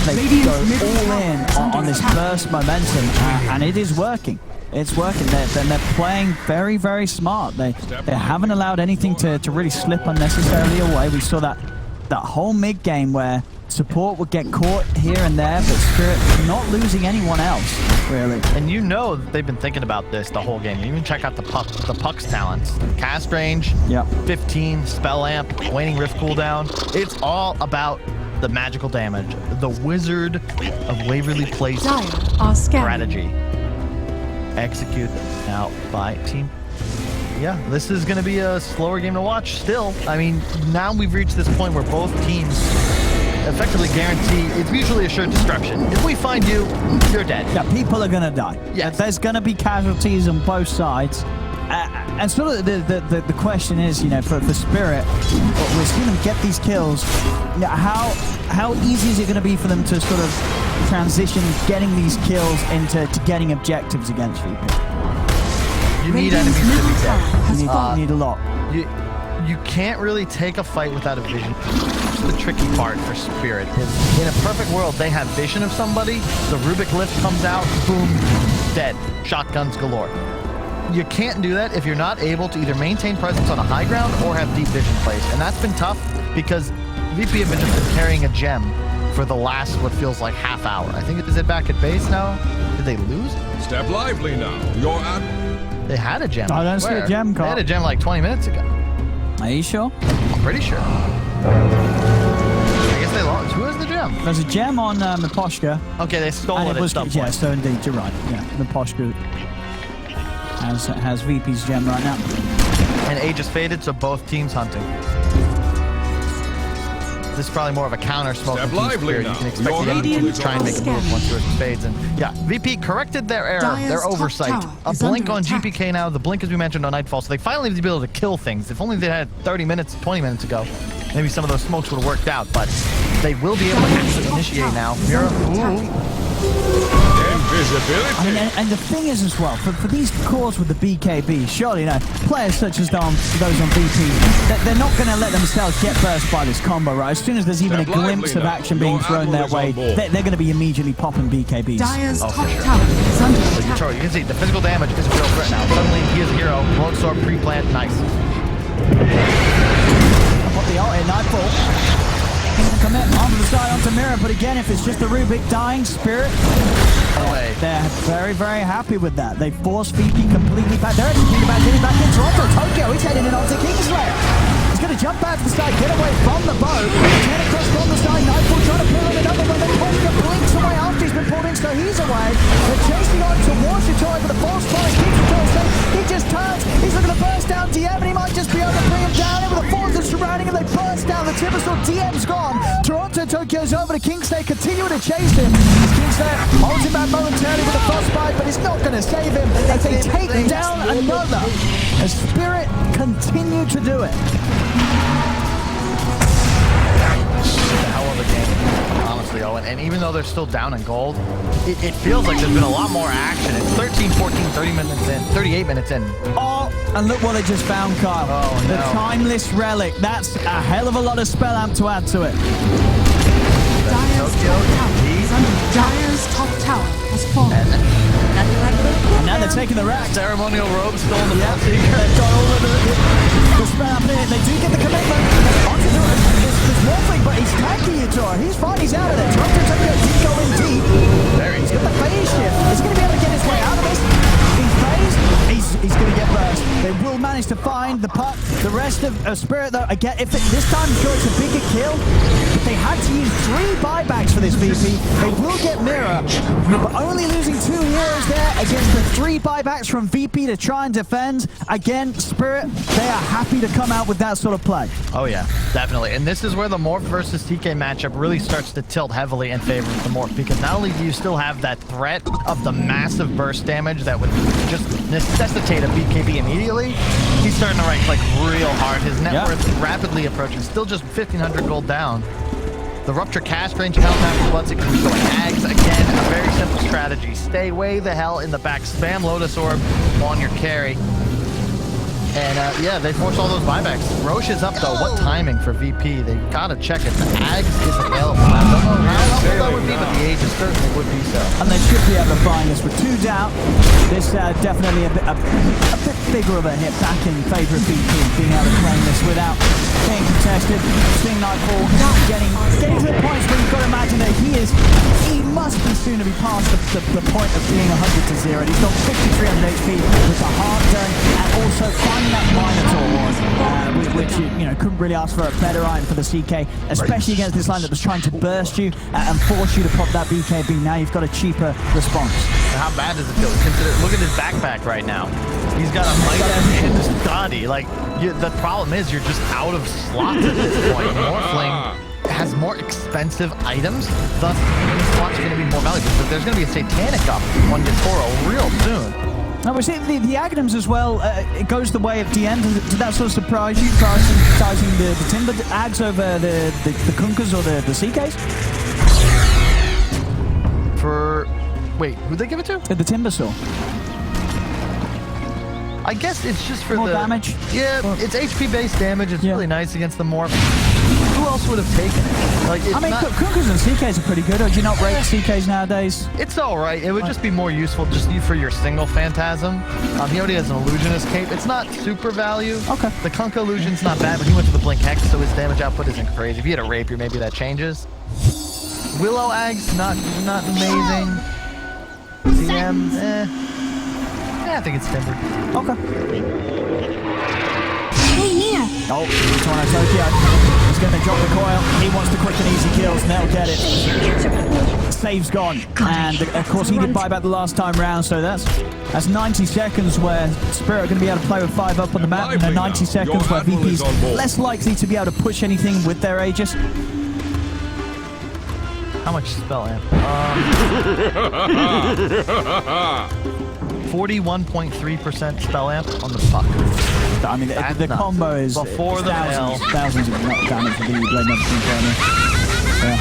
They go all in on this burst momentum, and it is working. It's working. They're playing very, very smart. They haven't allowed anything to really slip unnecessarily away. We saw that whole mid game where support would get caught here and there, but Spirit not losing anyone else, really. And you know that they've been thinking about this the whole game. Even check out the Puck's talents. Cast range, 15, spell amp, waning rift cooldown. It's all about the magical damage. The Wizard of Waverly Place strategy. Execute out by team. Yeah, this is going to be a slower game to watch still. I mean, now we've reached this point where both teams effectively guarantee it's mutually assured destruction. If we find you, you're dead. Yeah, people are going to die. Yeah, there's going to be casualties on both sides. And sort of the question is, you know, for Spirit, we're seeing them get these kills. How easy is it going to be for them to sort of transition getting these kills into getting objectives against VP? You need enemies to be dead. You need a lot. You can't really take a fight without a vision. That's the tricky part for Spirit. In a perfect world, they have vision of somebody, the Rubik lift comes out, boom, dead. Shotguns galore. You can't do that if you're not able to either maintain presence on a high ground or have deep vision plays. And that's been tough because VP have just been carrying a gem for the last, what feels like, half hour. I think, is it back at base now? Did they lose? Step lively now. You're at... They had a gem. I don't see a gem, Carl. They had a gem like 20 minutes ago. Are you sure? I'm pretty sure. I guess they lost. Who has the gem? There's a gem on Miposhka. Okay, they stole it at some point. Yeah, so indeed, you're right. Yeah, Miposhka has VP's gem right now. And Age is faded, so both teams hunting. This is probably more of a counter smoke. You can expect the enemy team to try and make a move once yours fades. And yeah, VP corrected their error, their oversight. A blink on GPK now, the blink as we mentioned on Nightfall, so they finally need to be able to kill things. If only they had 30 minutes, 20 minutes ago, maybe some of those smokes would have worked out, but they will be able to actually initiate now. Mira, Invisibility. And the thing is as well, for these cores with the BKB, surely, you know, players such as those on VP, they're not going to let themselves get burst by this combo, right? As soon as there's even a glimpse of action being thrown their way, they're going to be immediately popping BKBs. Dyer's top tower is under attack. You can see the physical damage is a real threat now. Suddenly he is a hero. Lone Sword pre-plant, nice. I'll put the ult in, Nightfall. Commit onto the side, onto Mirror, but again, if it's just the Rubik dying, Spirit, they're very, very happy with that. They force VP completely back. They're actually thinking about getting back in Toronto. Tokyo, he's heading in onto Kingslayer. He's going to jump back to the side, get away from the boat, turn across from the side, Nightfall trying to pull in another one, then Tokyo blinks away after he's been pulled in, so he's away. They're chasing on towards Chitori with a false fire, keeps Chitori safe. He just turns, he's looking to burst down DM, and he might just be able to bring him down in with a force that's surrounding him. They burst down, the Timbersaw DM's gone. Toronto, Tokyo's over to Kingslayer, continuing to chase him. Kingslayer holds him back momentarily with a frostbite, but it's not going to save him as they take down another. As Spirit continue to do it. Hell of a game, honestly, Owen. And even though they're still down in gold, it feels like there's been a lot more action. It's 13, 14, 30 minutes in, 38 minutes in. Oh, and look what they just found, Kyle. Oh, no. The Timeless Relic. That's a hell of a lot of spell amp to add to it. Dyer's top tower has fallen. And now they're taking the rack. Ceremonial robes still in the They've got all of the spell amp in. They do get the commitment. There's Wolfing, but he's tanking you, Tor. He's fine, he's out of there. Toronto Tokyo did go in deep. He's got the phase shift. He's going to be able to get his way out of this. He's phased. He's going to get burst. They will manage to find the puck. The rest of Spirit, though, again, if this time, sure, it's a bigger kill. But they had to use 3 buybacks for this VP. They will get Mirror, but only losing 2 heroes there against the 3 buybacks from VP to try and defend. Again, Spirit, they are happy to come out with that sort of play. Oh yeah, definitely. And this is where the Morph versus TK matchup really starts to tilt heavily in favor of the Morph, because not only do you still have that threat of the massive burst damage that would just necessitate a BKB immediately, he's starting to rank like real hard. His net worth rapidly approaching, still just 1,500 gold down. The Rupture cast range counts after Bloodsick can go Ags. Again, a very simple strategy. Stay way the hell in the back. Spam Lotus Orb on your carry. And yeah, they force all those buybacks. Roche is up though. What timing for VP? They gotta check it. The Ags is available. I don't know how helpful that would be, but the Age certainly would be so. And they should be able to find this with 2 down. This definitely a bit bigger of a hit back in favor of VP, being able to claim this without being contested. Seeing Nightfall getting to the points where you seem to be past the point of being 100 to 0. He's got 5,300 HP with the hard turn, and also finding that Minotaur, which you know, couldn't really ask for a better item for the CK, especially against this line that was trying to burst you and force you to pop that BKB. Now you've got a cheaper response. How bad does it feel? Look at his backpack right now. He's got a Midas in his body. Like, the problem is you're just out of slots at this point. Morphling has more expensive items, thus these slots are going to be more valuable. But there's going to be a Satanic up on Yatoro real soon. Now, we see the Aghanims as well. It goes the way of DN. Did that sort of surprise you, prioritizing the Timber Ags over the Kunkkas or the CKs? Wait, who'd they give it to? The Timber Saw. I guess it's just for more the damage. Yeah, it's HP-based damage. It's really nice against the Morph. Who else would have taken it? Like, I mean, Kunkkas and CKs are pretty good. Or do you not rate CKs nowadays? It's all right. It would just be more useful just for your single Phantasm. He already has an Illusionist cape. It's not super value. Okay. The Kunkka Illusion's not bad, but he went to the Blink Hex, so his damage output isn't crazy. If he had a Rapier, maybe that changes. Willow Ags, not amazing. CM, I think it's Timber. Okay. Hey, Nia. Oh, Toronto Tokyo. He's going to drop the coil. He wants the quick and easy kills. Now get it. Save's gone. And, of course, he did buyback the last time round, so that's 90 seconds where Spirit are going to be able to play with 5 up on the map, and then 90 seconds where VP's less likely to be able to push anything with their Aegis. How much spell amp? 41.3% spell amp on the puck. I mean, the combo is before the thousands of damage for the Blade Number 2 Yeah.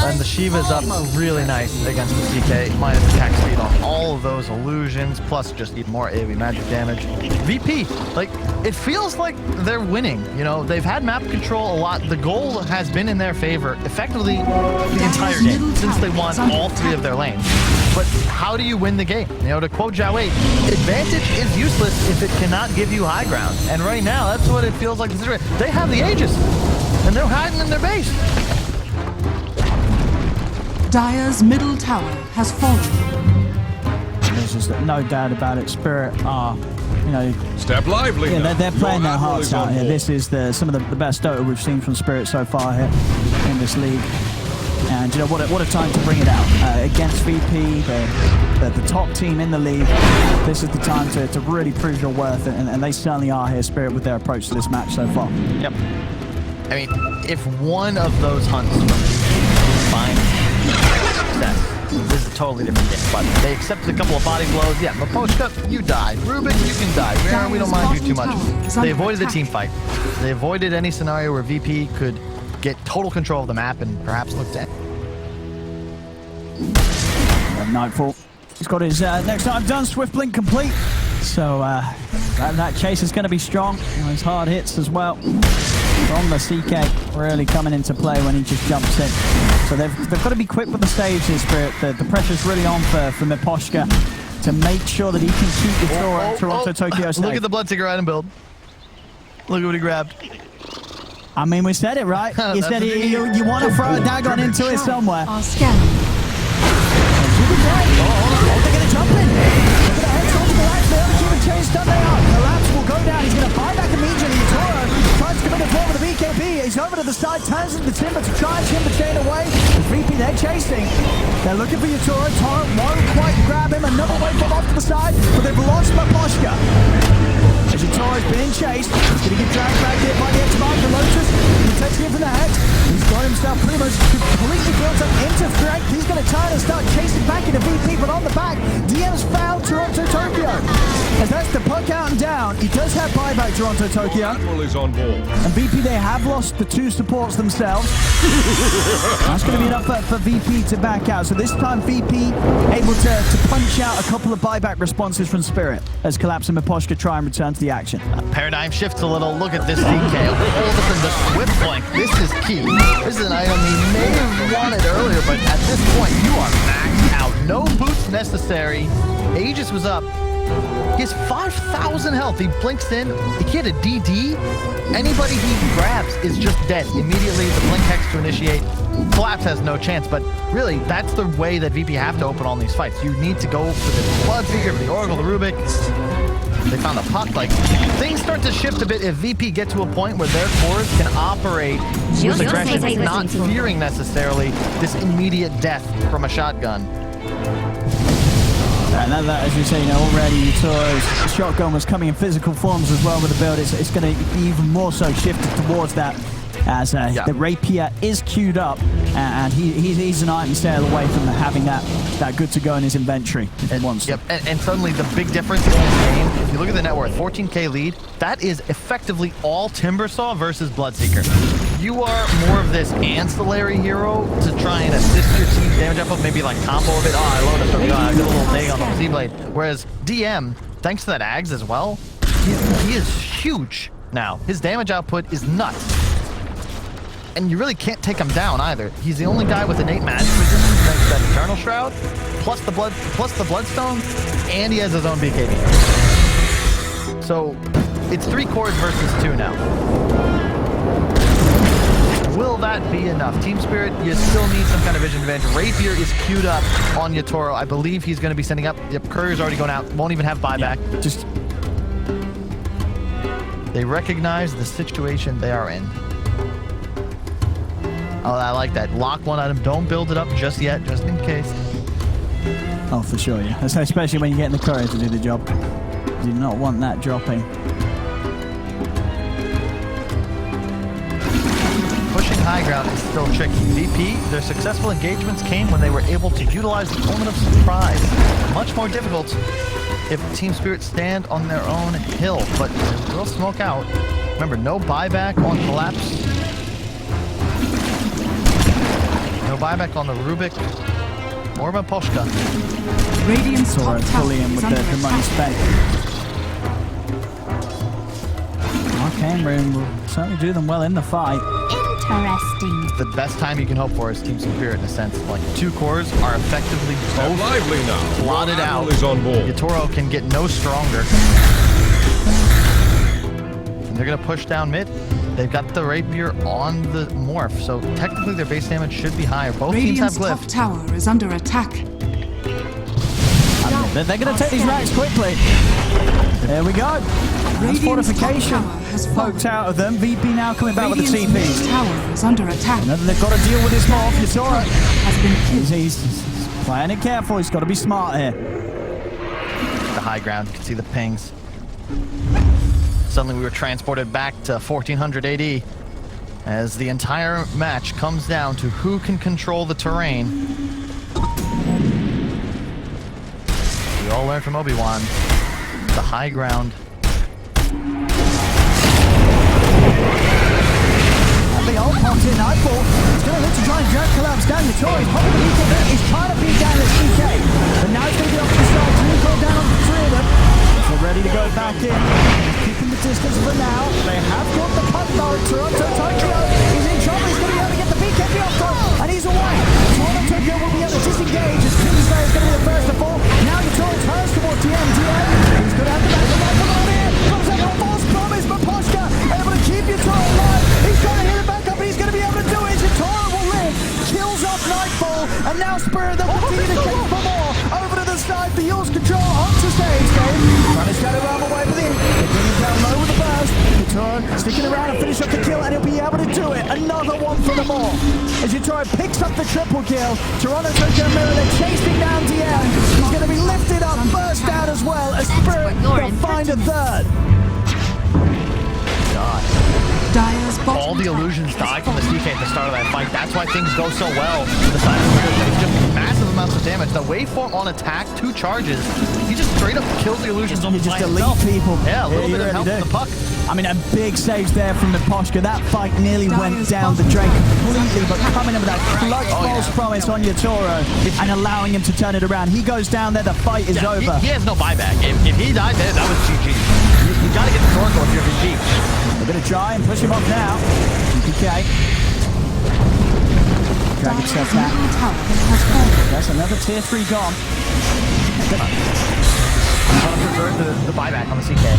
And the Shiva's up really nice against the CK, minus attack speed on all of those illusions, plus just even more AoE magic damage. VP, like, it feels like they're winning. You know, they've had map control a lot. The goal has been in their favor effectively the entire game since they won all 3 of their lanes. But how do you win the game? You know, to quote Jawei, advantage is useless if it cannot give you high ground. And right now, that's what it feels like. They have the Aegis, and they're hiding in their base. Dire's middle tower has fallen. There's just no doubt about it. Spirit are, you know, Step lively. Yeah, they're playing Your their hearts out here. This is some of the best Dota we've seen from Spirit so far here in this league. And you know what a time to bring it out against VP, the top team in the league. This is the time to really prove your worth, and they certainly are here, Spirit, with their approach to this match so far. Yep. I mean, if one of those hunts finds success, this is a totally different game. But they accepted a couple of body blows. Yeah, Maposhka, you die. Rubik, you can die. Rare, we don't mind you too much. They avoided the team fight. They avoided any scenario where VP could get total control of the map and perhaps look to Nightfall. He's got his next item done, Swift Blink complete. So that chase is going to be strong. His hard hits as well. From the CK really coming into play when he just jumps in. So they've got to be quick with the stages, Spirit. The pressure's really on for Miposhka to make sure that he can keep the Toronto Tokyo safe. Look at the Bloodseeker item build. Look at what he grabbed. I mean, we said it, right? You said you want to throw a Dagon into it somewhere. They're going to jump in. Look at the heads on to the right. The other keep it chased down. They are. Collapse will go down. He's going to buy back immediately. Toro tries to come in the floor with the BKB. He's over to the side, turns into Timber to try and Timber chain away. The 3P, they're chasing. They're looking for Yatoro. Toro won't quite grab him. Another wave from off to the side, but they've lost Maposhka. As Yatoro's being chased, he's going to get dragged back here by the X-Mark. The Lotus, he takes him from the head. He's got himself pretty much completely built up into strength. He's going to turn and start chasing back into VP, but on the back, DM's found Toronto Tokyo. As that's the puck out and down, he does have buyback Toronto Tokyo. Admiral is on board. And VP, they have lost the 2 supports themselves. That's going to be enough for VP to back out. So this time VP able to punch out a couple of buyback responses from Spirit as Collapse and Miposhka try and return to the action. Paradigm shifts a little. Look at this DK. All of a sudden, the Swift Blink. This is key. This is an item he may have wanted earlier, but at this point, you are maxed out. No boots necessary. Aegis was up. He has 5,000 health. He blinks in. He had a DD. Anybody he grabs is just dead. Immediately, the blink hex to initiate. Collapse has no chance, but really, that's the way that VP have to open all these fights. You need to go for the Bloodseeker, for the Oracle, the Rubik. They found a puck. Like, things start to shift a bit if VP get to a point where their cores can operate with aggression, not fearing necessarily this immediate death from a shotgun. And that, as you say, already you saw his shotgun was coming in physical forms as well with the build. It's going to be even more so shifted towards that as the rapier is queued up, and he's an item stale away from having that good to go in his inventory. And suddenly the big difference in this game, if you look at the net worth, 14k lead, that is effectively all Timbersaw versus Bloodseeker. You are more of this ancillary hero to try and assist your team's damage output, maybe like combo a bit. Oh, I loaded something. I got a little dig on the Z-Blade. Whereas DM, thanks to that Ags as well, he is huge now. His damage output is nuts. And you really can't take him down either. He's the only guy with innate magic resistance thanks to that Eternal Shroud, plus the Bloodstone, and he has his own BKB. So it's 3 cores versus 2 now. Will that be enough? Team Spirit, you still need some kind of vision advantage. Rapier is queued up on Yatoro. I believe he's going to be sending up. Yep, Courier's already going out. Won't even have buyback. Just they recognize the situation they are in. Oh, I like that. Lock one item. Don't build it up just yet, just in case. Oh, for sure, yeah. Especially when you're getting the courier to do the job. You do not want that dropping. Pushing high ground is still tricky. VP, their successful engagements came when they were able to utilize the element of surprise. Much more difficult if Team Spirit stand on their own hill, but they will smoke out. Remember, no buyback on Collapse. No buyback on the Rubik or Maposhka. Radiant's top tower fully in with the money spent. Arcane Room will certainly do them well in the fight. Interesting. The best time you can hope for is Team Spirit in a sense. Like 2 cores are effectively They're both lively now. plotted Your out. admiral is on board. Yatoro can get no stronger. And they're going to push down mid. They've got the Rapier on the Morph, so technically their base damage should be higher. Both Radiant's teams have top Glyph. tower is under attack. They're going to take these racks quickly. There we go. That's Radiant's fortification top tower has fallen. poked out of them. VP now coming back with the Radiant's middle TPs. tower is under attack. And then they've got to deal with this Morph. Yatoro. Has been killed. He's playing it careful. He's got to be smart here. The high ground, you can see the pings. Suddenly we were transported back to 1400 AD as the entire match comes down to who can control the terrain. We all learned from Obi-Wan. The high ground. The old popped in Nightfall. He's going to look to try and drag Collapse down. Yatoro is holding the equal bit. He's trying to beat down the CK. But now he's going to be off to the side. Nico down on the 3 of them. So ready to go back in. Keeping the distance for now. They have got the puck though. Toronto Tokyo is in trouble. He's going to be able to get the BKB off though. And he's away. Toronto Tokyo will be able to disengage as Tuesday is going to be the first to fall. Now Yatoro turns towards DM. He's going to have to back the rifle on here. Comes out on false promise. Maposhka able to keep Yatoro alive. He's trying to hit it back up, but he's going to be able to do it. Yatoro will live. Kills off Nightfall. And now Spirit that will continue to kick for more. Over to the side. The Yules control onto stage game. Trying to shadow arm away for the in. They're bringing down low with the burst. Yatoro sticking around and finish up the kill, and he'll be able to do it. Another one for the more. As Yatoro picks up the triple kill. Toronto Tokyo Mirror, they're chasing down DM. He's going to be lifted up, burst out as well. As Spirit will find a third. God. Dire's bottom All the tower illusions is died from the fallen. CK at the start of that fight. That's why things go so well for the side of Spirit. It's just massive amounts of damage. The waveform on attack, 2 charges. He just straight up kills the illusions on You just by elite himself. people. Yeah, a little you bit of really help do. from the puck. I mean, a big saves there from Maposhka. That fight nearly went down the drain completely, but coming in with that clutch false promise on Yatoro and allowing him to turn it around. He goes down there, the fight is over. He has no buyback. If he died there, that was GG. You gotta get the Torko if you're VP. They're going to try and push him off now. DPK. Dragon steps Dire's back. middle tower has fallen. That's another tier 3 gone. want to preserve the buyback on the CK. 30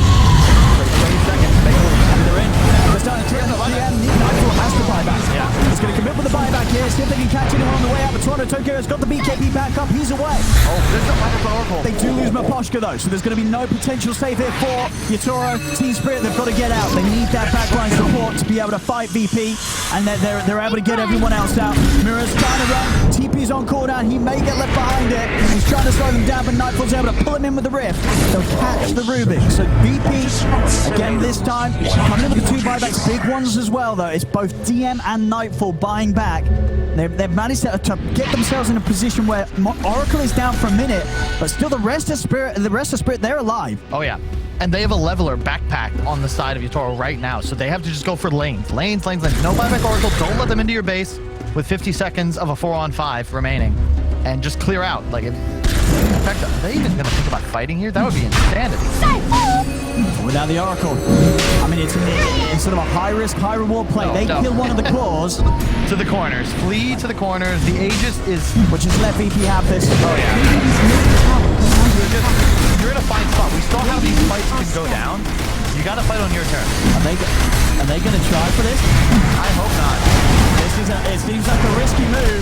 seconds. Make a little. They're in. They're starting to turn up the end. Nightfall has to buy back. Yeah. He's going to commit with the buyback here. See if they can catch anyone on the way out. But Toronto Tokyo has got the BKB back up. He's away. Oh, there's no Viper Oracle. They do lose Maposhka though, so there's going to be no potential save here for Yatoro. Team Spirit, they've got to get out. They need that backline support to be able to fight VP, and they're able to get everyone else out. Mira's trying to run. TP's on cooldown. He may get left behind it. He's trying to slow them down, but Nightfall's able to pull him in with the Rift. They'll catch the Rubik. So VP, again this time, coming in with the 2 buybacks. Big ones as well though. It's both DM and Nightfall buying back. They've managed to get themselves in a position where Oracle is down for a minute, but still the rest of Spirit, they're alive. Oh yeah, and they have a leveler backpack on the side of Yatoro right now, so they have to just go for lanes. No buyback Oracle. Don't let them into your base with 50 seconds of a 4-on-5 remaining, and just clear out. Like, in fact, are they even going to think about fighting here? That would be insanity. Without the Oracle, I mean, it's sort of a high-risk, high-reward play. They kill one of the claws. To the corners. Flee to the corners. The Aegis is... Which has let VP have this. Oh, yeah. You're in a fine spot. We saw how these fights can go down. You got to fight on your turn. Are they going to try for this? I hope not. It seems like a risky move.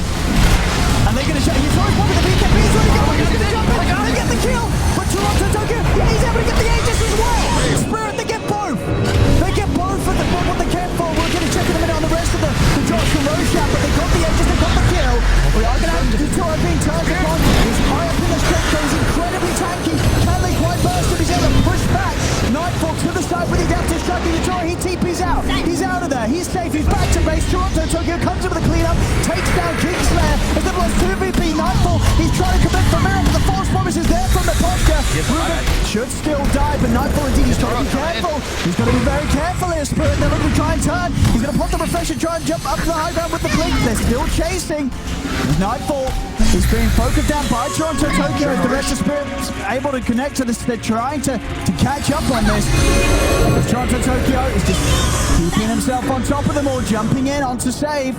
And they're going to show you first one with the BKB. He's going to jump in. They get the kill. But Toronto Tokyo, he's able to get the Aegis as well. Spirit, they get both. They get both for what they can for. We're going to check in a minute on the rest of the Josh from Roshan, but they got the Aegis, they got the kill. We are going to have Toro being charged upon. He's high up in the strength, so he's incredibly tanky. Can they quite burst him? He's able to push back. Nightfall to the side with the adaptive strike. Toro, he TP's out. He's out of there. He's safe. He's back to base. Toronto Tokyo comes in with a cleanup, takes down Kingslayer. As they've lost 2 VP. Nightfall, he's trying to commit for Mirror, but the false promise is there from the posture. Rubik should still die, but Nightfall indeed, he's got to be careful. He's got to be very careful here, Spirit. They're looking to try and turn. He's going to pop the refresher, try and jump up to the high ground with the blink. They're still chasing. Nightfall is being focused down by Toronto Tokyo. As the rest of Spirit is able to connect to this, they're trying to catch up on this. But Toronto Tokyo is just keeping himself on top of them all, jumping in onto save.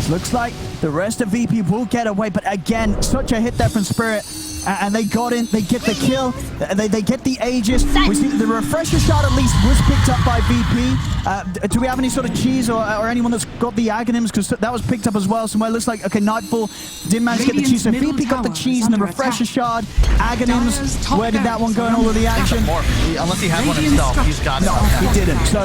Looks like the rest of VP will get away, but again, such a hit there from Spirit. And they got in, they get the kill, they get the Aegis. We see the refresher shot at least was picked up by VP. Do we have any sort of cheese or anyone that's got the Aghanims? Because that was picked up as well. Somewhere it looks like, okay, Nightfall didn't manage to get the cheese. So VP got the cheese and the refresher shard. Aghanims, where did that one go in all of the action? Unless he had one himself, he's got it. No, he didn't. So,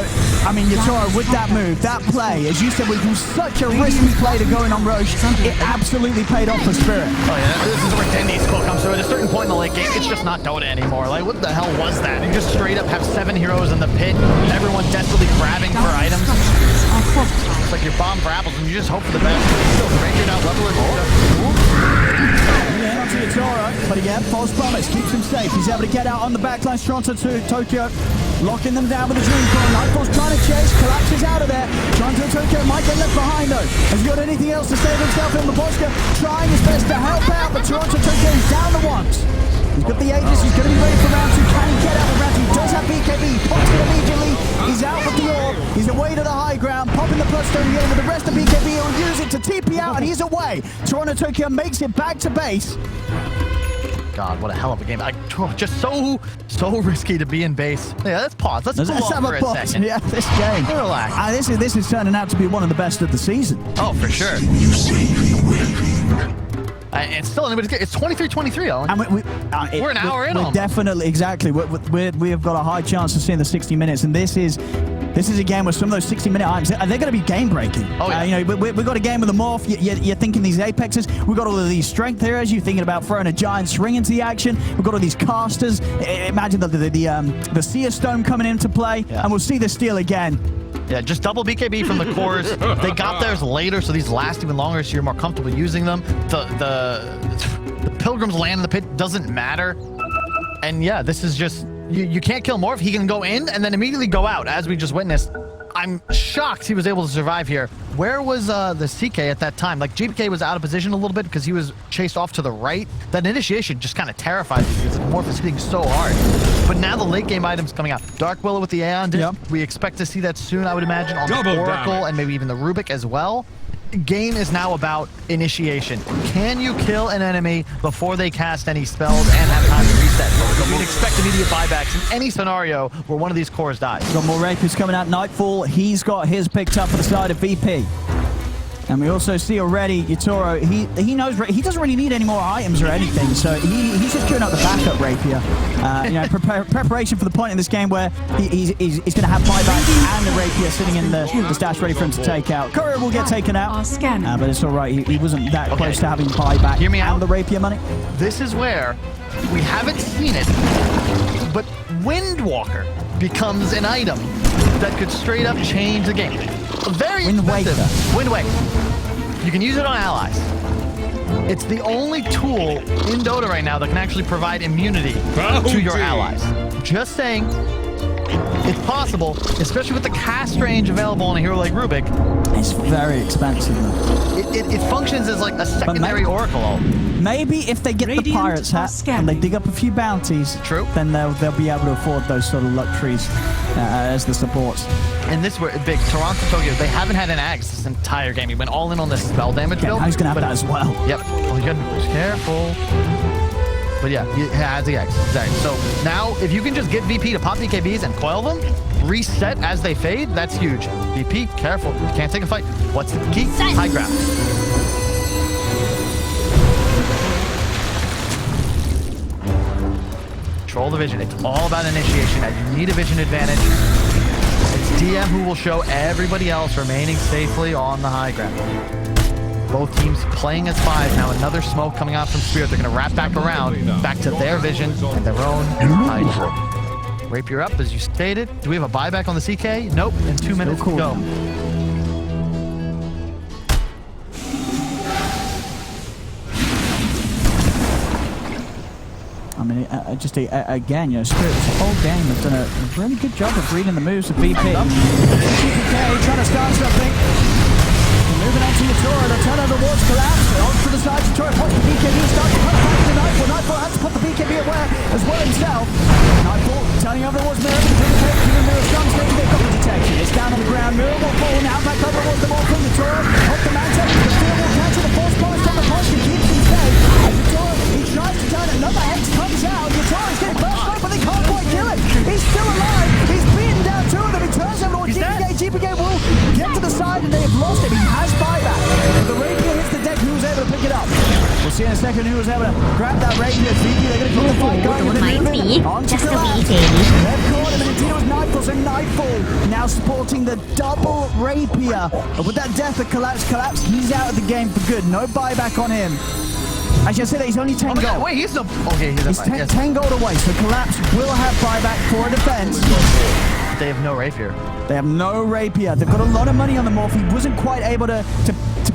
I mean, Yatoro, with that move, that play, as you said, was such a risky play to go in on Roche. It absolutely paid off for Spirit. Oh yeah, this is where Dendy's skill comes through. At a certain point in the late game, it's just not Dota anymore. Like, what the hell was that? You just straight up have 7 heroes in the pit, and everyone desperately grabbing for items. It's like you're bomb for apples, and you just hope for the best. Still Ranger now, leveler. Yeah, onto Yatoro, but again, false promise keeps him safe. He's able to get out on the backline. Toronto to Tokyo, locking them down with a dream core. Nightfall's trying to chase, collapses out of there. Toronto Tokyo might get left behind though. Has he got anything else to save himself in the Bosca? Trying his best to help out, but Toronto Tokyo is down the once. He's got the Aegis, he's going to be ready for round 2. Can he get out of round 2? He does have BKB, he pops it immediately. He's out with the orb, he's away to the high ground, popping the bloodstone again with the rest of BKB. He'll use it to TP out, and he's away. Toronto Tokyo makes it back to base. God, what a hell of a game. Just so risky to be in base. Yeah, let's pause. Let's cool off for a second. Yeah, this game. Relax. This is turning out to be one of the best of the season. Oh, for sure. It's still anybody's game. It's 23-23, Owen. And we're an hour in on. Definitely, exactly. We have got a high chance of seeing the 60 minutes, and this is a game where some of those 60-minute items, they're going to be game-breaking. Oh, yeah. You know, we've got a game with a morph. You're thinking these apexes. We've got all of these strength heroes. You're thinking about throwing a giant swing into the action. We've got all these casters. Imagine the Seer Stone coming into play, and we'll see the steal again. Yeah, just double BKB from the cores. They got theirs later, so these last even longer, so you're more comfortable using them. The Pilgrim's land in the pit doesn't matter. And yeah, this is just... You can't kill Morph. He can go in and then immediately go out, as we just witnessed. I'm shocked he was able to survive here. Where was the CK at that time? Like, GPK was out of position a little bit because he was chased off to the right. That initiation just kind of terrifies me because Morph is hitting so hard. But now the late game items coming out. Dark Willow with the Aeon Disc. We expect to see that soon, I would imagine, on the Oracle and maybe even the Rubik as well. game is now about initiation. Can you kill an enemy before they cast any spells and have time to reset? You can expect immediate buybacks in any scenario where one of these cores dies. Got more Rapiers coming out. Nightfall, he's got his picked up for the side of VP. And we also see already Yatoro, he knows he doesn't really need any more items or anything, so he's just queuing up the backup rapier. You know, preparation for the point in this game where he's going to have buyback and the rapier sitting in the stash ready for him to take out. Courier will get taken out, but it's all right. He wasn't that close to having buyback and the rapier money. This is where we haven't seen it, but Windwalker becomes an item that could straight up change the game. Very expensive. Wind Waker. You can use it on allies. It's the only tool in Dota right now that can actually provide immunity to your allies. Just saying, it's possible, especially with the cast range available on a hero like Rubik. It's very expensive, though. It functions as like a secondary oracle. Maybe if they get the Pirate's hat and they dig up a few bounties, then they'll be able to afford those sort of luxuries as the supports. And this were big. Toronto, Tokyo, they haven't had an Axe this entire game. He went all in on this spell damage build. He's going to have that as well. Yep. Well, you got to be careful. But yeah, he has the Axe. Exactly. So now, if you can just get VP to pop BKBs and coil them, reset as they fade, that's huge. VP, careful. You can't take a fight. What's the key? High ground. Control the vision. It's all about initiation. You need a vision advantage. It's DM who will show everybody else remaining safely on the high ground. Both teams playing as 5. Now another smoke coming out from Spirit. They're going to wrap back around, back to their vision and their own high ground. Rapier up, as you stated. Do we have a buyback on the CK? Nope. In 2 minutes to go. I mean, again, you know, Spirit this whole game has done a really good job of reading the moves of VP. GPK trying to start something. Moving on to Yatoro, the turn over towards collapse. On to the side, Yatoro pops the BKB, starts to cut back to Nightfall. Nightfall has to put the BKB away as well himself. Nightfall turning over towards Mirror, giving Mirror strong stage, they've got the detection. It's down on the ground, Mirror will fall now, back over towards the ball from Yatoro. Off the mountain, the field will catch the force promise from the post and keeps him safe. As Yatoro, he tries to turn it, another Hex comes out. Yatoro's getting burst right, but they can't quite kill him. He's still alive, he's beaten down 2 of them. He turns over towards GPK. GPK will get to the side and they have lost him. He has buyback. If the rapier hits the deck, who was able to pick it up? We'll see in a second who was able to grab that rapier. VP, they're going to keep the fight going. On to collapse. They've caught him, and indeed it was Nightfall. So Nightfall now sporting the double rapier. And with that death of collapse, he's out of the game for good. No buyback on him. Actually, I said that he's only 10 gold. Wait, he's 10 gold away, so Collapse will have buyback for a defense. They have no rapier. They have no rapier. They've got a lot of money on the Morph. He wasn't quite able to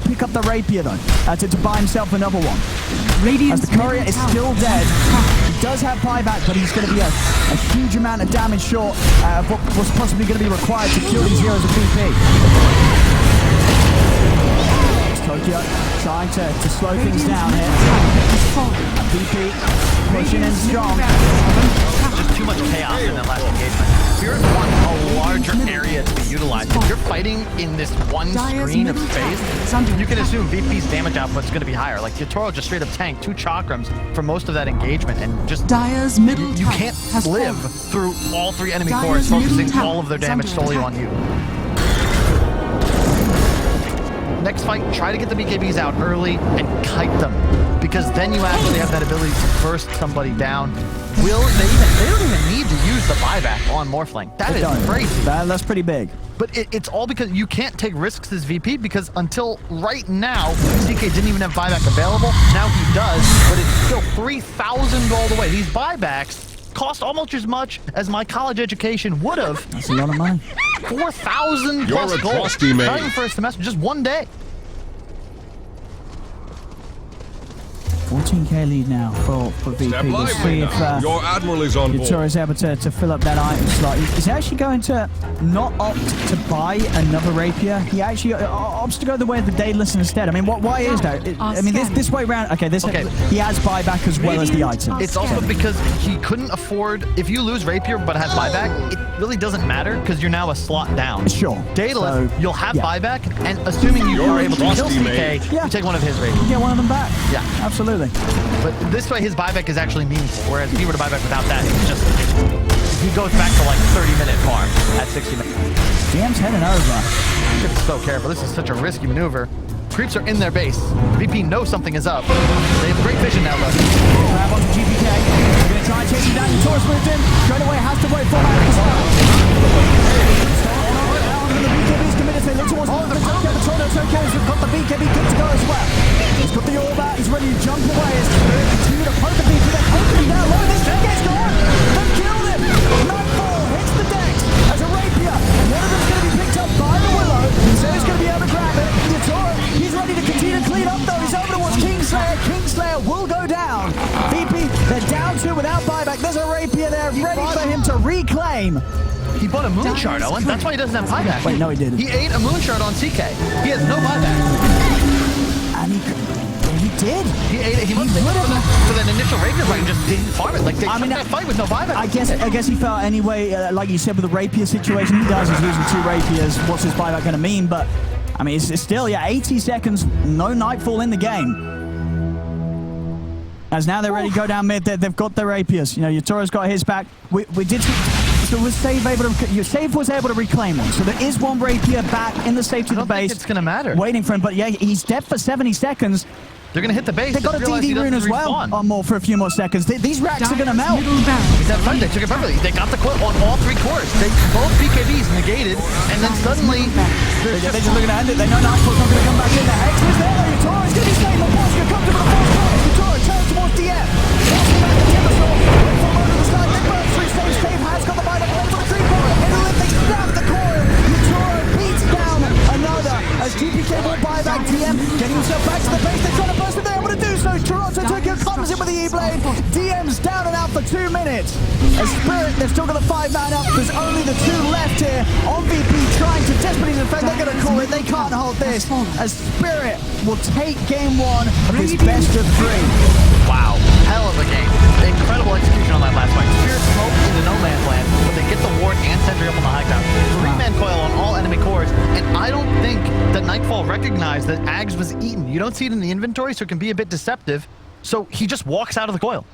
pick up the rapier, though, to buy himself another one. As the Courier is still dead. He does have buyback, but he's going to be a huge amount of damage short of what was possibly going to be required to kill these heroes of VP. Tokyo trying to slow things down here. VP pushing in strong. Just too much chaos in that last engagement. Spirit wants a larger area to be utilized. If you're fighting in this one screen of space, you can assume VP's damage output is going to be higher. Like Yatoro just straight up tanked 2 chakrams for most of that engagement, and just Dire's middle you can't live through all 3 enemy cores focusing all of their damage solely on you. Next fight, try to get the BKBs out early and kite them, because then you actually have that ability to burst somebody down. They don't even need to use the buyback on Morphling. That is crazy. That's pretty big. But it's all because you can't take risks as VP, because until right now, CK didn't even have buyback available. Now he does, but it's still 3,000 gold away. These buybacks cost almost as much as my college education would have. That's a lot of money. 4,000 plus gold. Not even for a semester, just one day. 14k lead now for VP. Step We'll see lively if now. Your admiral is on board. Yutora is able to fill up that item slot. He's actually going to not opt to buy another rapier. He actually opts to go the way of the Daedalus instead. I mean, why is that? I mean, this way around. Okay, he has buyback as well as the item. It's also because he couldn't afford. If you lose rapier but has buyback, it really doesn't matter because you're now a slot down. Sure. Daedalus, So, you'll have yeah. buyback, and assuming you are able to kill trusty, CK, mate. Yeah. you take one of his rapiers. Get one of them back. Yeah. Absolutely. But this way, his buyback is actually meaningful. Whereas if he were to buyback without that, it's just he goes back to like 30-minute farm at 60 minutes. DM's heading over. You have to be so careful. This is such a risky maneuver. Creeps are in their base. VP knows something is up. They have great vision now, though. Grab onto GPK. They're going to try and chase him down. Taurus moved in. Straight away has to wait for him as well. The BKB's committed. They look towards the Tokyo. The Tornado Tokyo has got the BKB good to go as well. He's got the orb out. He's ready to jump away. As Spirit continue to poke the BKB. They're poking him down low. This gets gone. They've killed him. Nightfall hits the decks as a rapier. One of them's going to be picked up by the Willow. So he's going to be able to grab it. Yutora, he's ready to continue to clean up though. He's over towards Kingslayer. Kingslayer will go down. VP, they're down 2 without buyback. There's a rapier there ready for him to reclaim. He bought a moon shard, Owen. That's why he doesn't have buyback. Wait, no, he didn't. He ate a moon shard on CK. He has no buyback. And he did. He ate it. He must have for that initial rapier fight and just didn't farm it. Like they took that fight with no buyback. I guess he felt anyway, like you said, with the rapier situation, he does. He's losing 2 rapiers. What's his buyback going to mean? But I mean, it's still 80 seconds, no Nightfall in the game. As now they're ready to go down mid. They've got their rapiers. You know, Yutora's got his back. We did. So was Save was able to reclaim one. So there is one rapier back in the safety of the base. It's gonna matter. Waiting for him, but yeah, he's dead for 70 seconds. They're gonna hit the base. They got a DD rune as well on more for a few more seconds. These racks are gonna melt. That's right. They took it perfectly. They got the coil on all 3 cores. They both BKBs negated, and then suddenly they're just looking at it. They know Nightfall's not gonna come back in. The Hex is there. Yutora's gonna be safe. Laporska comes to the first corner. Yutora turns towards DM. Passing back to Timbersaw. Wait for over the side. They burn 3 stage. Cave has got the bite up onto the 3 corner. They snap the coil. Yutora beats down another as GPK will buy back. DM getting himself back to the base. They're trying to burst it. They're able to do so. Toronto Tokyo comes in with the E-Blade. DM's down and out for 2 minutes. As Spirit, they've still got the 5-man up. There's only the 2 left here on VP trying to desperately defend. They're going to call it. They can't hold this. As Spirit will take game 1 of this best of 3. wow, hell of a game. Incredible execution on that last fight. Spirit smoke into no man's land, but they get the ward and sentry up on the high ground. 3-man coil on all enemy cores, and I don't think that Nightfall recognized that Ags was eaten. You don't see it in the inventory, so it can be a bit deceptive. So he just walks out of the coil.